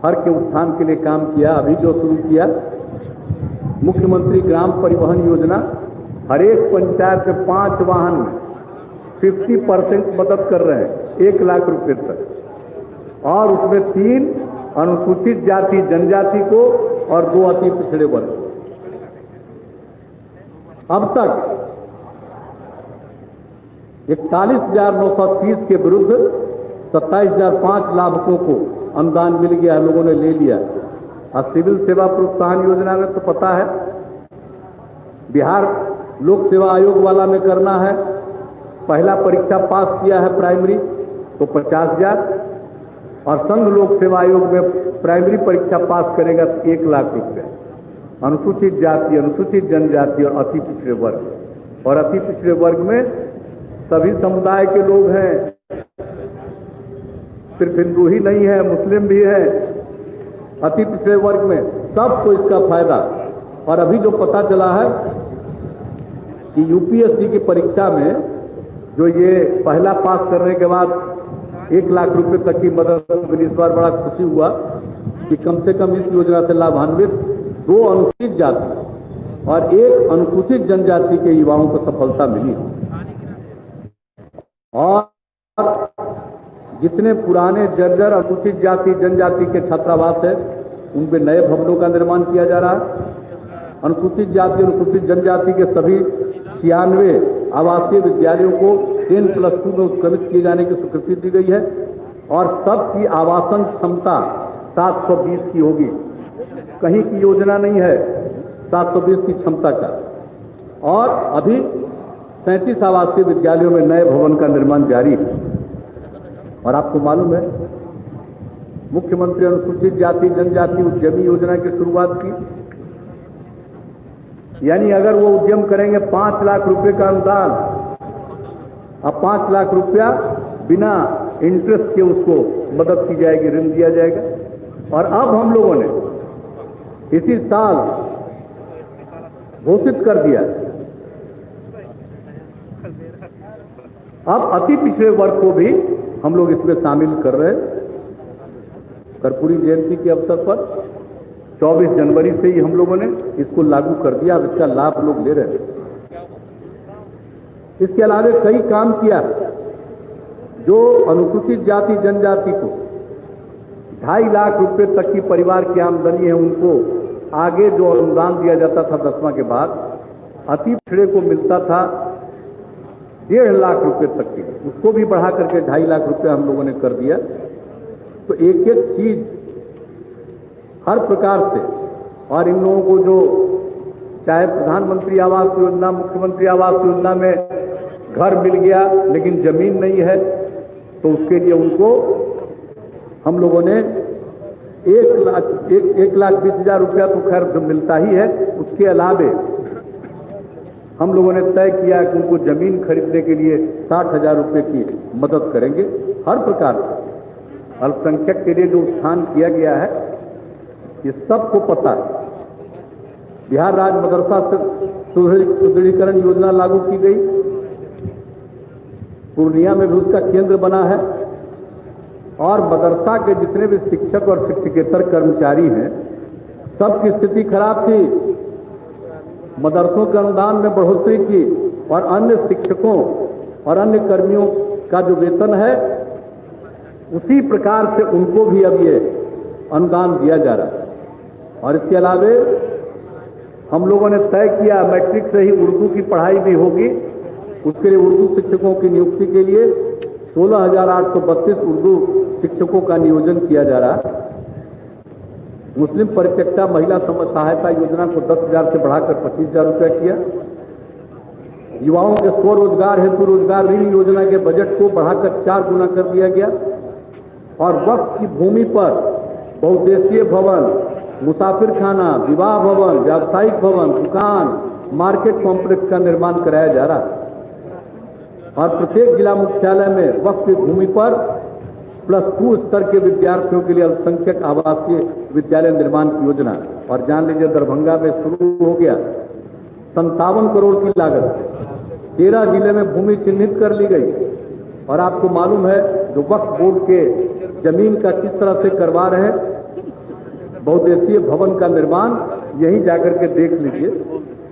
हर के उत्थान के लिए काम किया। अभी जो शुरू किया मुख्यमंत्री ग्राम परिवहन योजना, हर एक पंचायत में 5 वाहन 50% मदद कर रहे हैं, 1 लाख रुपए तक। और उसमें 3 अनुसूचित जाति जनजाति को और 2 अति पिछड़े वर्ग। अब तक 41,930 के विरुद्ध 27,005 लाभुकों को अनुदान मिल गया, लोगों ने ले लिया। और सिविल सेवा प्रोत्साहन योजना में तो पता है, बिहार लोक सेवा आयोग वाला में करना है, पहला परीक्षा पास किया है प्राइमरी तो 50,000, और संघ लोक सेवा आयोग में प्राइमरी परीक्षा पास करेगा तो 1 लाख रुपये। अनुसूचित जाति, अनुसूचित जनजाति और अति पिछड़े वर्ग। और अति पिछड़े वर्ग में सभी समुदाय के लोग हैं, सिर्फ हिंदू ही नहीं है, मुस्लिम भी है। अति पिछड़े वर्ग में सबको इसका फायदा। और अभी जो पता चला है कि यूपीएससी की परीक्षा में जो ये पहला पास करने के बाद 1 लाख रुपए तक की मदद मिली, इस बार बड़ा खुशी हुआ कि कम से कम इस योजना से लाभान्वित 2 अनुसूचित जाति और 1 अनुसूचित जनजाति के युवाओं को सफलता मिली। और जितने पुराने जर्जर अनुसूचित जाति जनजाति के छात्रावास है, उन पे नए भवनों का निर्माण किया जा रहा है। अनुसूचित जाति अनुसूचित जनजाति के सभी 96 आवासीय विद्यालयों को 10+2 में उत्क्रमित किए जाने की स्वीकृति दी गई है और सबकी आवासन क्षमता 720 की होगी। कहीं की योजना नहीं है 720 की क्षमता का। और अभी 37 आवासीय विद्यालयों में नए भवन का निर्माण जारी है। और आपको मालूम है, मुख्यमंत्री अनुसूचित जाति जनजाति उद्यमी योजना की शुरुआत की। यानी अगर वो उद्यम करेंगे 5 लाख रुपए का अनुदान, अब 5 लाख रुपया बिना इंटरेस्ट के उसको मदद की जाएगी, ऋण दिया जाएगा। और अब हम लोगों ने इसी साल घोषित कर दिया, अब अति पिछड़े वर्ग को भी हम लोग इसमें शामिल कर रहे हैं। कर्पूरी जयंती के अवसर पर 24 जनवरी से ही हम लोगों ने इसको लागू कर दिया। अब इसका लाभ लोग ले रहे हैं। इसके अलावा कई काम किया। जो अनुसूचित जाति जनजाति को 2.5 लाख रुपए तक की परिवार की आमदनी है, उनको आगे जो अनुदान दिया जाता था 10वां के बाद, अति पिछड़े को मिलता था 1.5 लाख रुपए तक की, उसको भी बढ़ा करके 2.5 लाख रुपए हम लोगों ने कर दिया। तो एक एक चीज हर प्रकार से। और इन लोगों को जो चाहे प्रधानमंत्री आवास योजना, मुख्यमंत्री आवास योजना में घर मिल गया लेकिन जमीन नहीं है, तो उसके लिए उनको हम लोगों ने 1,20,000 रुपया तो खैर जो मिलता ही है, उसके अलावे हम लोगों ने तय किया कि उनको जमीन खरीदने के लिए 60,000 रुपये की मदद करेंगे। हर प्रकार से अल्पसंख्यक के लिए जो उत्थान किया गया है, ये सबको पता है। बिहार राज्य मदरसा सुदृढ़ीकरण योजना लागू की गई, पूर्णिया में भी उसका केंद्र बना है। और मदरसा के जितने भी शिक्षक और शिक्षकेतर कर्मचारी हैं, सबकी स्थिति खराब थी। मदरसों के अनुदान में बढ़ोतरी की और अन्य शिक्षकों और अन्य कर्मियों का जो वेतन है, उसी प्रकार से उनको भी अब ये अनुदान दिया जा रहा है। और इसके अलावे हम लोगों ने तय किया मैट्रिक से ही उर्दू की पढ़ाई भी होगी। उसके लिए उर्दू शिक्षकों की नियुक्ति के लिए 16,832 उर्दू शिक्षकों का नियोजन किया जा रहा है। मुस्लिम परित्यक्ता महिला सहायता योजना को 10,000 से बढ़ाकर 25,000 रुपया किया। युवाओं के स्वरोजगार हेतु रोजगार ऋण योजना के बजट को बढ़ाकर 4 गुना कर दिया गया। और वक्फ की भूमि पर बहुउद्देशीय भवन, मुसाफिर खाना, विवाह भवन, व्यावसायिक भवन, दुकान, मार्केट कॉम्प्लेक्स का निर्माण कराया जा रहा है। और प्रत्येक जिला मुख्यालय में वक्फ की भूमि पर +2 स्तर के विद्यार्थियों के लिए अल्पसंख्यक आवासीय विद्यालय निर्माण की योजना। और जान लीजिए, दरभंगा में शुरू हो गया 57 करोड़ की लागत से 13 जिले में भूमि चिन्हित कर ली गई। और आपको मालूम है, जो वक्फ बोर्ड के जमीन का किस तरह से करवा रहे हैं, बहुउद्देशीय भवन का निर्माण यहीं जाकर के देख लीजिए।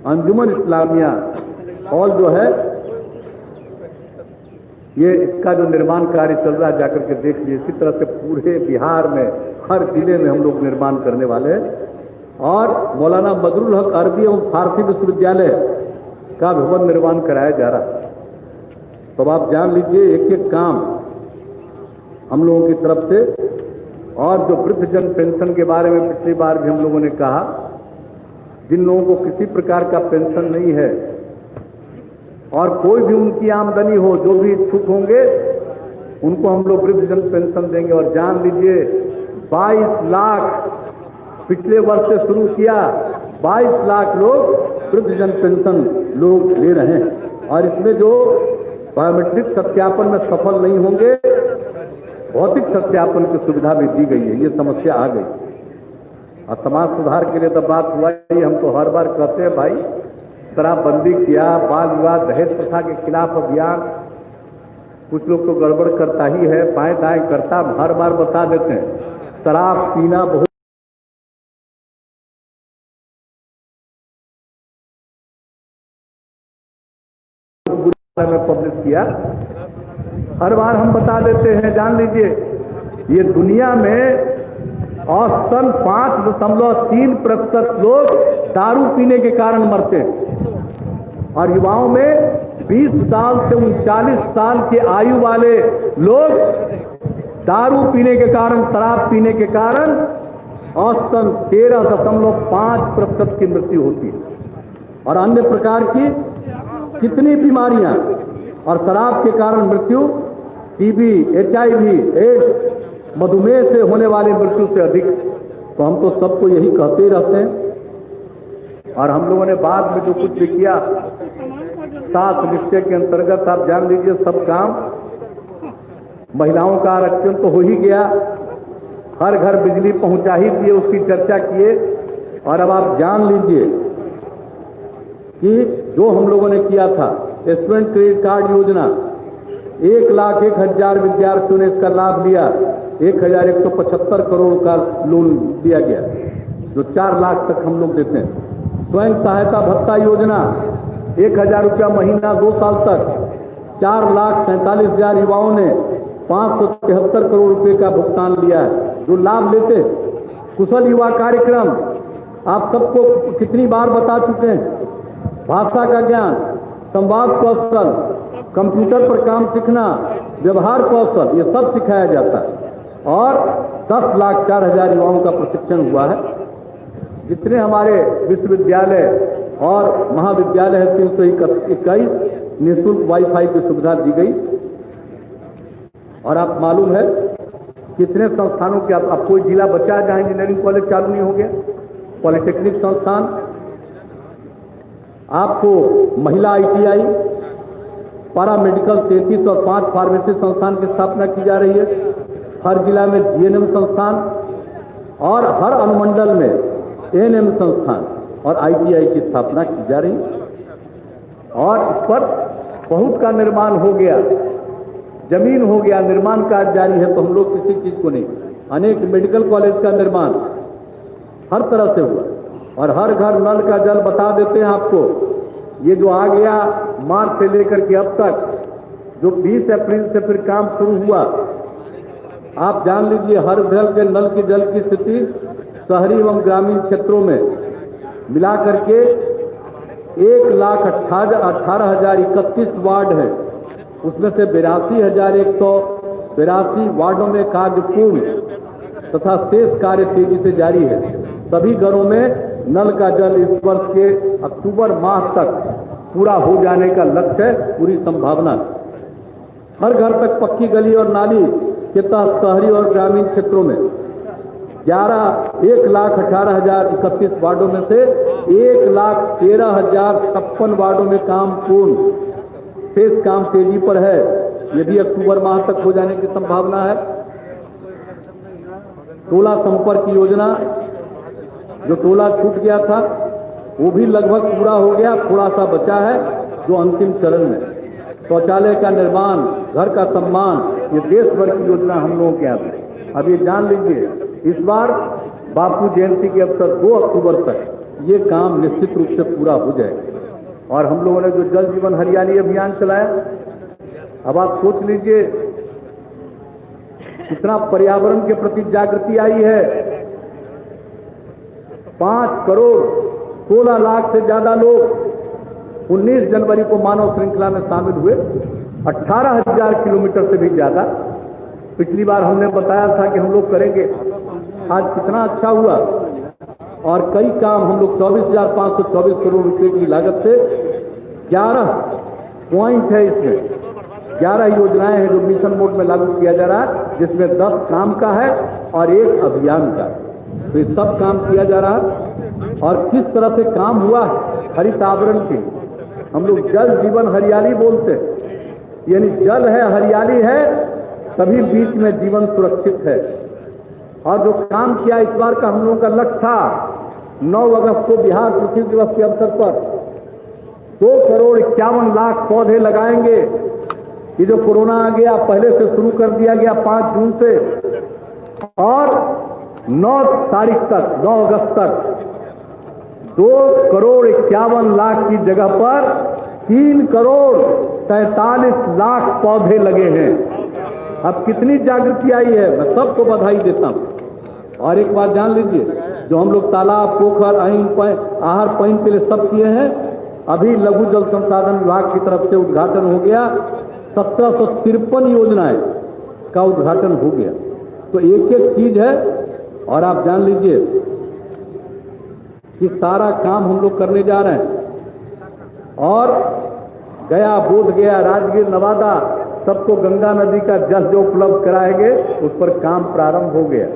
अंजुमन इस्लामिया हॉल जो है, ये इसका जो निर्माण कार्य चल रहा है, जाकर के देख लीजिए। इसी तरह से पूरे बिहार में हर जिले में हम लोग निर्माण करने वाले हैं। और मौलाना बदरुल हक अरबी एवं फारसी विश्वविद्यालय का भवन निर्माण कराया जा रहा है। तो आप जान लीजिए, एक एक काम हम लोगों की तरफ से। और जो वृद्धजन पेंशन के बारे में पिछली बार भी हम लोगों ने कहा, जिन लोगों को किसी प्रकार का पेंशन नहीं है और कोई भी उनकी आमदनी हो, जो भी इच्छुक होंगे, उनको हम लोग वृद्धजन पेंशन देंगे। और जान लीजिए, 22 लाख पिछले वर्ष से शुरू किया, 22 लाख लोग वृद्धजन पेंशन लोग ले रहे हैं। और इसमें जो बायोमेट्रिक सत्यापन में सफल नहीं होंगे, भौतिक सत्यापन की सुविधा भी दी गई है। ये समस्या आ गई। और समाज सुधार के लिए तो बात हुआ ही, हम तो हर बार कहते हैं भाई, शराबबंदी किया, बाल विवाह दहेज प्रथा के खिलाफ अभियान, कुछ लोग तो गड़बड़ करता ही है, बाएं दाएं करता, हर बार बता देते हैं शराब पीना बहुत में पब्लिश किया। हर बार हम बता देते हैं, जान लीजिए ये दुनिया में औसतन 5.3% लोग दारू पीने के कारण मरते हैं और युवाओं में 20 साल से 39 साल के आयु वाले लोग दारू पीने के कारण, शराब पीने के कारण औसतन 13.5% की मृत्यु होती है। और अन्य प्रकार की कितनी बीमारियां और शराब के कारण मृत्यु, टीबी, HIV, एड्स, मधुमेह से होने वाली मृत्यु से अधिक। तो हम तो सबको यही कहते ही रहते हैं। और हम लोगों ने बाद में जो कुछ भी किया, 7 निश्चय के अंतर्गत आप जान लीजिए सब काम, महिलाओं का आरक्षण तो हो ही गया, हर घर बिजली पहुंचा ही दिए, उसकी चर्चा किए। और अब आप जान लीजिए कि जो हम लोगों ने किया था स्टूडेंट क्रेडिट कार्ड योजना, 1,01,000 विद्यार्थियों ने इसका लाभ लिया। 1,175 करोड़ का लोन दिया गया, जो 4 लाख तक हम लोग देते हैं। स्वयं सहायता भत्ता योजना, 1,000 रुपया महीना 2 साल तक, 4,47,000 युवाओं ने 573 करोड़ रुपए का भुगतान लिया है, जो लाभ लेते। कुशल युवा कार्यक्रम आप सबको कितनी बार बता चुके हैं। भाषा का ज्ञान, संवाद कौशल, कंप्यूटर पर काम सीखना, व्यवहार कौशल, ये सब सिखाया जाता है। और 10,04,000 युवाओं का प्रशिक्षण हुआ है। जितने हमारे विश्वविद्यालय और महाविद्यालय है, 321 निःशुल्क वाईफाई की सुविधा दी गई। और आप मालूम है कितने संस्थानों के, अब कोई जिला बचा जहां इंजीनियरिंग कॉलेज चालू नहीं हो गया, पॉलिटेक्निक संस्थान, आपको महिला ITI, पारा मेडिकल 33 और 5 फार्मेसी संस्थान की स्थापना की जा रही है। हर जिला में GNM संस्थान और हर अनुमंडल में ANM संस्थान और ITI की स्थापना की जा रही है। और इस पर बहुत का निर्माण हो गया, जमीन हो गया, निर्माण कार्य जारी है। तो हम लोग किसी चीज को नहीं, अनेक मेडिकल कॉलेज का निर्माण हर तरह से हुआ। और हर घर नल का जल बता देते हैं आपको, ये जो आ गया मार्च से लेकर के अब तक, जो 20 अप्रैल से फिर काम शुरू हुआ, आप जान लीजिए हर घर के नल के जल की स्थिति शहरी एवं ग्रामीण क्षेत्रों में मिला करके 1,18,031 वार्ड है, उसमें से 82,182 वार्डों में कार्य पूर्ण तथा शेष कार्य तेजी से जारी है। सभी घरों में नल का जल इस वर्ष के अक्टूबर माह तक पूरा हो जाने का लक्ष्य है, पूरी संभावना। हर घर तक पक्की गली और नाली के तहत शहरी और ग्रामीण क्षेत्रों में 1,18,031 वार्डों में से 1,13,056 वार्डों में काम पूर्ण, शेष काम तेजी पर है। ये भी अक्टूबर माह तक हो जाने की संभावना है। टोला संपर्क योजना, जो टोला छूट गया था, वो भी लगभग पूरा हो गया, थोड़ा सा बचा है जो अंतिम चरण में। शौचालय का निर्माण, घर का सम्मान, ये देश भर की योजना हम लोगों के यहाँ है। अब ये जान लीजिए इस बार बापू जयंती के अवसर 2 अक्टूबर तक ये काम निश्चित रूप से पूरा हो जाएगा। और हम लोगों ने जो जल जीवन हरियाली अभियान चलाया, अब आप सोच लीजिए कितना पर्यावरण के प्रति जागृति आई है। 5,16 लाख से ज्यादा लोग 19 जनवरी को मानव श्रृंखला में शामिल हुए, 18,000 किलोमीटर से भी ज्यादा। पिछली बार हमने बताया था कि हम लोग करेंगे, आज कितना अच्छा हुआ। और कई काम हम लोग 24,524 करोड़ रुपए की लागत से 11 पॉइंट है, इसमें 11 योजनाएं हैं जो मिशन मोड में लागू किया जा रहा है, जिसमें 10 काम का है और 1 अभियान का। तो ये सब काम किया जा रहा है। और किस तरह से काम हुआ है हरित आवरण के। हम लोग जल जीवन हरियाली बोलते हैं, यानी जल है, हरियाली है, तभी बीच में जीवन सुरक्षित है। और जो काम किया इस बार का हम लोगों का लक्ष्य था, 9 अगस्त को बिहार पृथ्वी दिवस के अवसर पर 2,51,00,000 पौधे लगाएंगे। ये जो कोरोना आ गया पहले से शुरू कर दिया गया 5 जून से, और 9 तारीख तक, 9 अगस्त तक 2,51,00,000 की जगह पर 3,47,00,000 पौधे लगे हैं। अब कितनी जागृति आई है, मैं सबको बधाई देता हूं। और एक बात जान लीजिए, जो हम लोग तालाब, पोखर, आहार पइन के लिए सब किए हैं, अभी लघु जल संसाधन विभाग की तरफ से उद्घाटन हो गया। 1753 योजनाएं का उद्घाटन हो गया। तो एक एक चीज है। और आप जान लीजिए कि सारा काम हम लोग करने जा रहे हैं, और गया, बोध गया, राजगीर, नवादा, सबको गंगा नदी का जल जो उपलब्ध कराएंगे, उस पर काम प्रारंभ हो गया।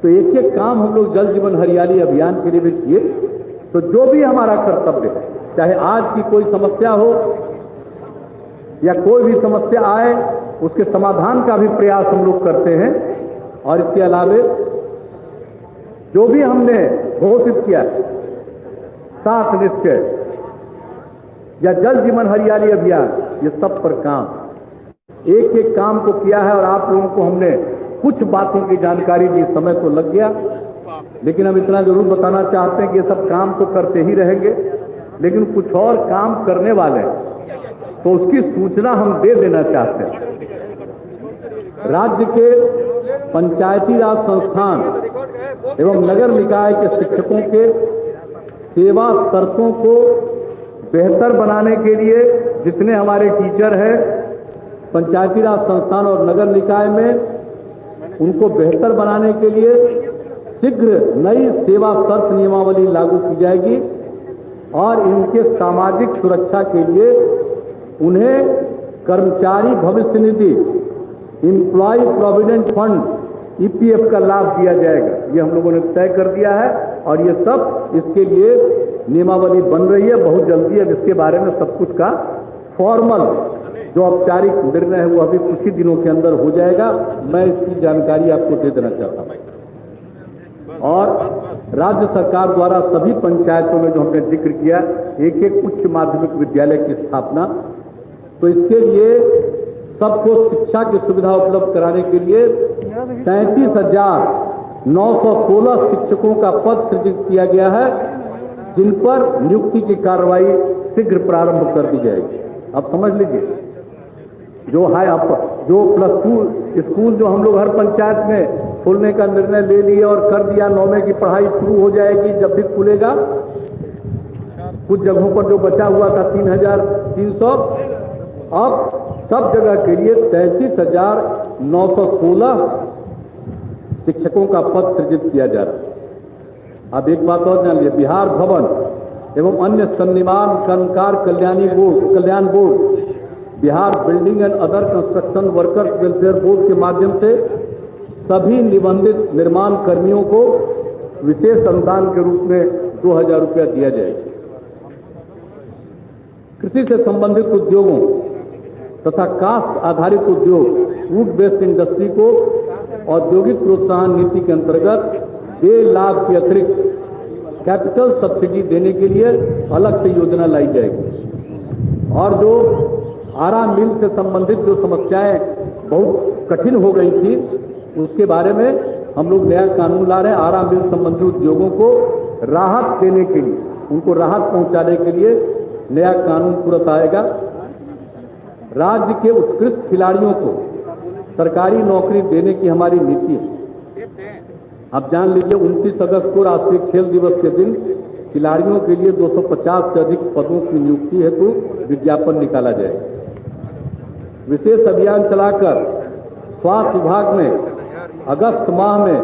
तो एक एक काम हम लोग जल जीवन हरियाली अभियान के लिए भी किए। तो जो भी हमारा कर्तव्य है, चाहे आज की कोई समस्या हो या कोई भी समस्या आए, उसके समाधान का भी प्रयास हम लोग करते हैं। और इसके अलावे जो भी हमने घोषित किया, 7 निश्चय या जल जीवन हरियाली अभियान, ये सब पर काम, एक एक काम को किया है। और आप लोगों को हमने कुछ बातों की जानकारी दी, समय तो लग गया, लेकिन हम इतना जरूर बताना चाहते हैं कि ये सब काम तो करते ही रहेंगे, लेकिन कुछ और काम करने वाले हैं, तो उसकी सूचना हम दे देना चाहते हैं। राज्य के पंचायती राज संस्थान एवं नगर निकाय के शिक्षकों के सेवा शर्तों को बेहतर बनाने के लिए जितने हमारे टीचर हैं पंचायती राज संस्थान और नगर निकाय में, उनको बेहतर बनाने के लिए शीघ्र नई सेवा शर्त नियमावली लागू की जाएगी। और इनके सामाजिक सुरक्षा के लिए उन्हें कर्मचारी भविष्य निधि, एम्प्लॉय प्रोविडेंट फंड, EPF का लाभ दिया जाएगा। ये हम लोगों ने तय कर दिया है, और ये सब इसके लिए नियमावली बन रही है। बहुत जल्दी अब इसके बारे में सब कुछ का फॉर्मल जो औपचारिक निर्णय है वो अभी कुछ ही दिनों के अंदर हो जाएगा। मैं इसकी जानकारी आपको दे देना चाहता हूं। और राज्य सरकार द्वारा सभी पंचायतों में जो हमने जिक्र किया, एक एक उच्च माध्यमिक विद्यालय की स्थापना, तो इसके लिए सबको शिक्षा की सुविधा उपलब्ध कराने के लिए 33,916 शिक्षकों का पद सृजित किया गया है, जिन पर नियुक्ति की कार्रवाई शीघ्र प्रारंभ कर दी जाएगी। अब समझ लीजिए, जो +2 स्कूल जो हम लोग हर पंचायत में खोलने का निर्णय ले लिया और कर दिया, 9वीं की पढ़ाई शुरू हो जाएगी जब भी खुलेगा। कुछ जगहों पर जो बचा हुआ था 3,300, अब सब जगह के लिए 33,916 शिक्षकों का पद सृजित किया जा रहा है। अब एक बात और जान लीजिए, बिहार भवन एवं अन्य सन्निर्माण कर्मकार कल्याण बोर्ड, Bihar building and other construction workers welfare board के माध्यम से सभी निबंधित निर्माण कर्मियों को विशेष अनुदान के रूप में 2,000 रुपया दिया जाएगा। कृषि से संबंधित उद्योगों तथा कास्ट आधारित उद्योग, फूड बेस्ड इंडस्ट्री को औद्योगिक प्रोत्साहन नीति के अंतर्गत देय लाभ के अतिरिक्त कैपिटल सब्सिडी देने के लिए अलग से योजना लाई जाएगी। और जो आरा मिल से संबंधित जो समस्याएं बहुत कठिन हो गई थी, उसके बारे में हम लोग नया कानून ला रहे हैं। आरा मिल संबंधी उद्योगों को राहत देने के लिए, उनको राहत पहुंचाने के लिए नया कानून तुरंत आएगा। राज्य के उत्कृष्ट खिलाड़ियों को सरकारी नौकरी देने की हमारी नीति है। आप जान लीजिए, 29 अगस्त को राष्ट्रीय खेल दिवस के दिन खिलाड़ियों के लिए 250 से अधिक पदों की नियुक्ति हेतु विज्ञापन निकाला जाएगा। विशेष अभियान चलाकर स्वास्थ्य विभाग में अगस्त माह में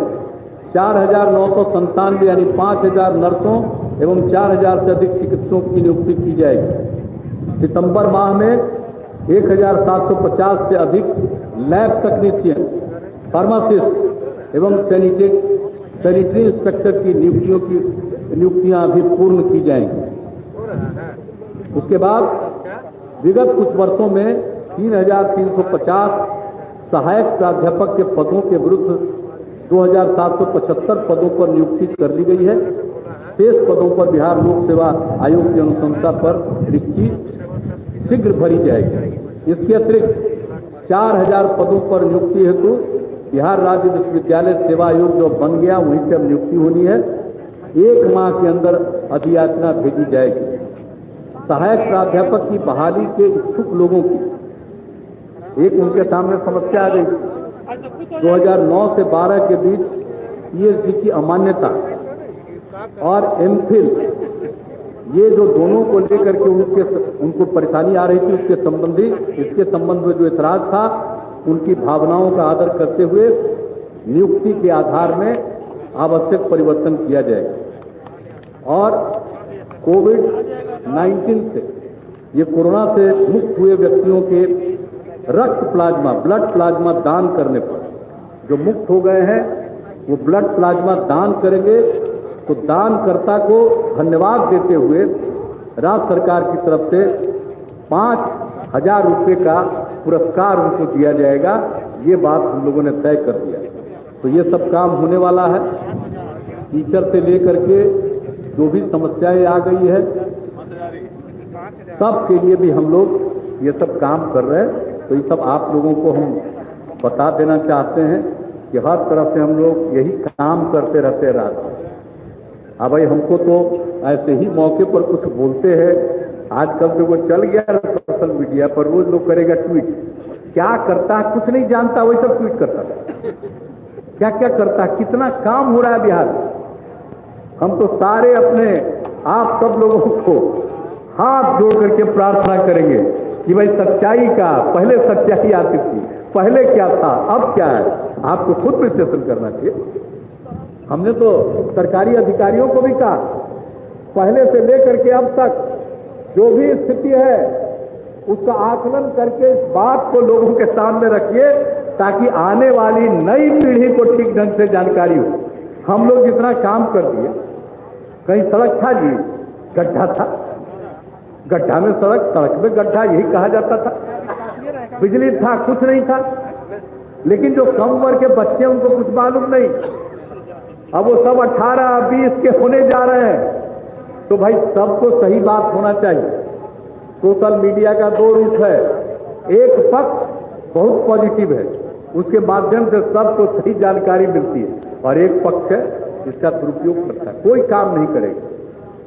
4,997 यानी 5,000 नर्सों एवं 4,000 से अधिक चिकित्सकों की नियुक्ति की जाएगी। सितंबर माह में 1,750 से अधिक लैब तकनीशियन, फार्मासिस्ट एवं सैनिटरी इंस्पेक्टर की नियुक्तियों की नियुक्तियां अभी पूर्ण की जाएंगी। उसके बाद विगत कुछ वर्षों में 3,350 सहायक प्राध्यापक के पदों के विरुद्ध 2,775 पदों पर नियुक्ति कर दी गई है। शेष पदों पर बिहार लोक सेवा आयोग की अनुशंसा पर रिक्ति शीघ्र भरी जाएगी। इसके अतिरिक्त 4,000 पदों पर नियुक्ति हेतु बिहार राज्य विश्वविद्यालय सेवा आयोग जो बन गया वहीं से अब नियुक्ति होनी है। 1 माह के अंदर अधियाचना भेजी जाएगी। सहायक प्राध्यापक की बहाली के इच्छुक लोगों की एक उनके सामने समस्या आ गई। 2009 से 12 के बीच पीएचडी की अमान्यता और एमफिल ये जो दोनों को लेकर के उनको परेशानी आ रही थी, इसके संबंध में जो इतराज था उनकी भावनाओं का आदर करते हुए नियुक्ति के आधार में आवश्यक परिवर्तन किया जाएगा। और कोविड-19 से ये कोरोना से मुक्त हुए व्यक्तियों के रक्त प्लाज्मा ब्लड प्लाज्मा दान करने पर जो मुक्त हो गए हैं वो ब्लड प्लाज्मा दान करेंगे, तो दानकर्ता को धन्यवाद देते हुए राज्य सरकार की तरफ से 5,000 रुपये का पुरस्कार उनको दिया जाएगा। ये बात हम लोगों ने तय कर दिया। तो ये सब काम होने वाला है। टीचर से लेकर के जो भी समस्याएं आ गई है सब के लिए भी हम लोग ये सब काम कर रहे हैं। तो ये सब आप लोगों को हम बता देना चाहते हैं कि हर तरह से हम लोग यही काम करते रहते रात। अब भाई हमको तो ऐसे ही मौके पर कुछ बोलते हैं। आजकल तो वो चल गया सोशल मीडिया पर, रोज लोग करेगा ट्वीट। क्या करता है कुछ नहीं जानता, वही सब ट्वीट करता है। क्या क्या करता है, कितना काम हो रहा है बिहार में। हम तो सारे अपने आप सब लोगों को हाथ जोड़ करके प्रार्थना करेंगे कि भाई सच्चाई का, पहले सच्चाई आती थी, पहले क्या था अब क्या है, आपको खुद विश्लेषण करना चाहिए। हमने तो सरकारी अधिकारियों को भी कहा पहले से लेकर के अब तक जो भी स्थिति है उसका आकलन करके इस बात को लोगों के सामने रखिए ताकि आने वाली नई पीढ़ी को ठीक ढंग से जानकारी हो। हम लोग जितना काम कर दिए, कहीं सड़क था जी, गड्ढा था, गड्ढा में सड़क में गड्ढा, यही कहा जाता था। बिजली था, कुछ नहीं था। लेकिन जो कम उम्र के बच्चे उनको कुछ मालूम नहीं। अब वो सब 18-20 के होने जा रहे हैं। तो भाई सबको सही बात होना चाहिए। सोशल मीडिया का 2 रूप है। एक पक्ष बहुत पॉजिटिव है, उसके माध्यम से सबको सही जानकारी मिलती है, और एक पक्ष है इसका दुरुपयोग करता है। कोई काम नहीं करेगा,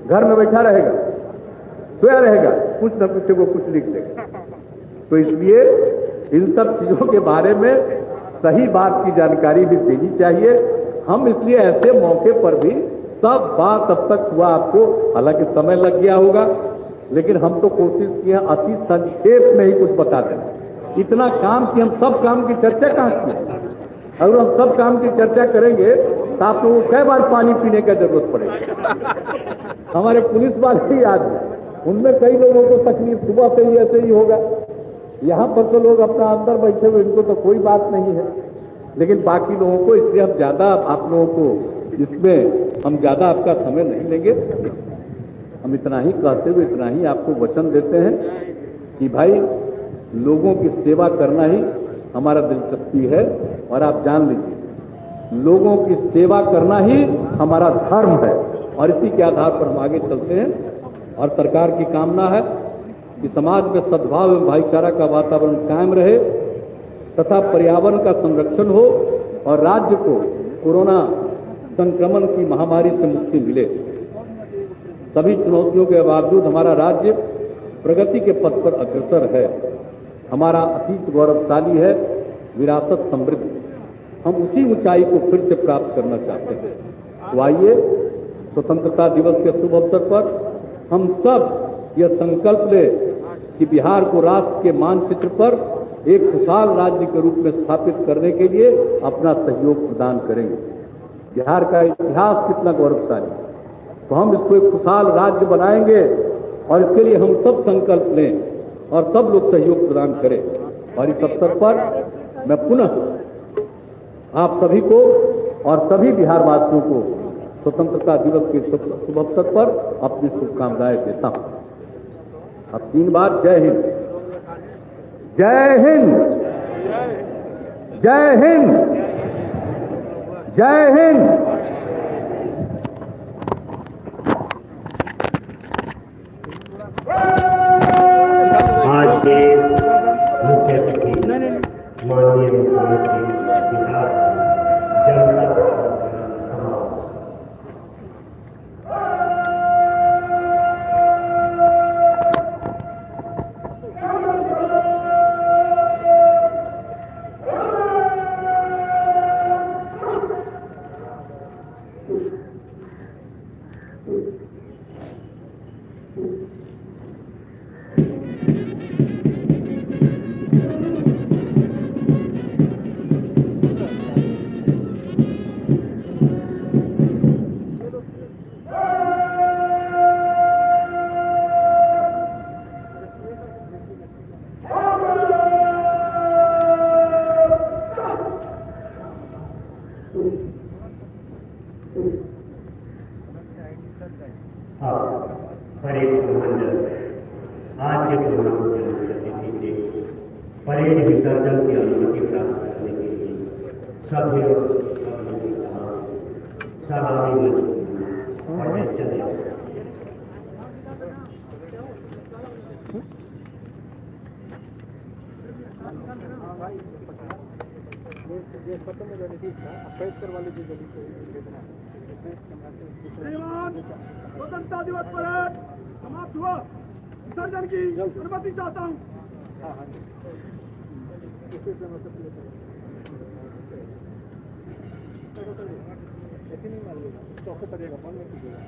घर में बैठा रहेगा, सोया रहेगा, कुछ न कुछ वो कुछ लिख देगा। तो इसलिए इन सब चीजों के बारे में सही बात की जानकारी भी देनी चाहिए। हम इसलिए ऐसे मौके पर भी सब बात अब तक हुआ आपको, हालांकि समय लग गया होगा, लेकिन हम तो कोशिश किए अति संक्षेप में ही कुछ बता दें। इतना काम कि हम सब काम की चर्चा कहाँ की। अगर हम सब काम की चर्चा करेंगे तो आप लोगों को कई बार पानी पीने की जरूरत पड़ेगी। हमारे पुलिस वाले ही आज उनमें कई लोगों को तकलीफ सुबह से ही ऐसे ही होगा। यहाँ पर तो लोग अपना अंदर बैठे हुए, इनको तो कोई बात नहीं है, लेकिन बाकी लोगों को, इसलिए हम ज्यादा आप लोगों को इसमें हम ज्यादा आपका समय नहीं लेंगे। हम इतना ही कहते हुए इतना ही आपको वचन देते हैं कि भाई लोगों की सेवा करना ही हमारा दिलचस्पी है। और आप जान लीजिए लोगों की सेवा करना ही हमारा धर्म है, और इसी के आधार पर हम आगे चलते हैं। और सरकार की कामना है कि समाज में सद्भाव एवं भाईचारा का वातावरण कायम रहे तथा पर्यावरण का संरक्षण हो और राज्य को कोरोना संक्रमण की महामारी से मुक्ति मिले। सभी चुनौतियों के बावजूद हमारा राज्य प्रगति के पथ पर अग्रसर है। हमारा अतीत गौरवशाली है, विरासत समृद्ध। हम उसी ऊंचाई को फिर से प्राप्त करना चाहते हैं। तो आइए स्वतंत्रता दिवस के शुभ अवसर पर हम सब यह संकल्प लें कि बिहार को राष्ट्र के मानचित्र पर एक खुशहाल राज्य के रूप में स्थापित करने के लिए अपना सहयोग प्रदान करेंगे। बिहार का इतिहास कितना गौरवशाली, तो हम इसको एक खुशहाल राज्य बनाएंगे और इसके लिए हम सब संकल्प लें और सब लोग सहयोग प्रदान करें। और इस अवसर पर मैं पुनः आप सभी को और सभी बिहार वासियों को स्वतंत्रता दिवस के शुभ अवसर पर अपनी शुभकामनाएं देता हूं। अब 3 बार जय हिंद, जय हिंद, जय हिंद, जय हिंद। आज के मुख्य अतिथि माननीय मुख्यमंत्री बिहार जनता परेड कमांडर आज के प्रोग्राम के मुख्य अतिथि थे। परेड विसर्जन की अनुमति प्राप्त करने के लिए सभी सलामी और चले। श्रीमान, स्वतंत्रता दिवस परेड समाप्त हुआ। विसर्जन की अनुमति चाहता हूँ। ऐसे नहीं मान लीजिए, चौके पड़ेगा, बंद नहीं कीजिएगा।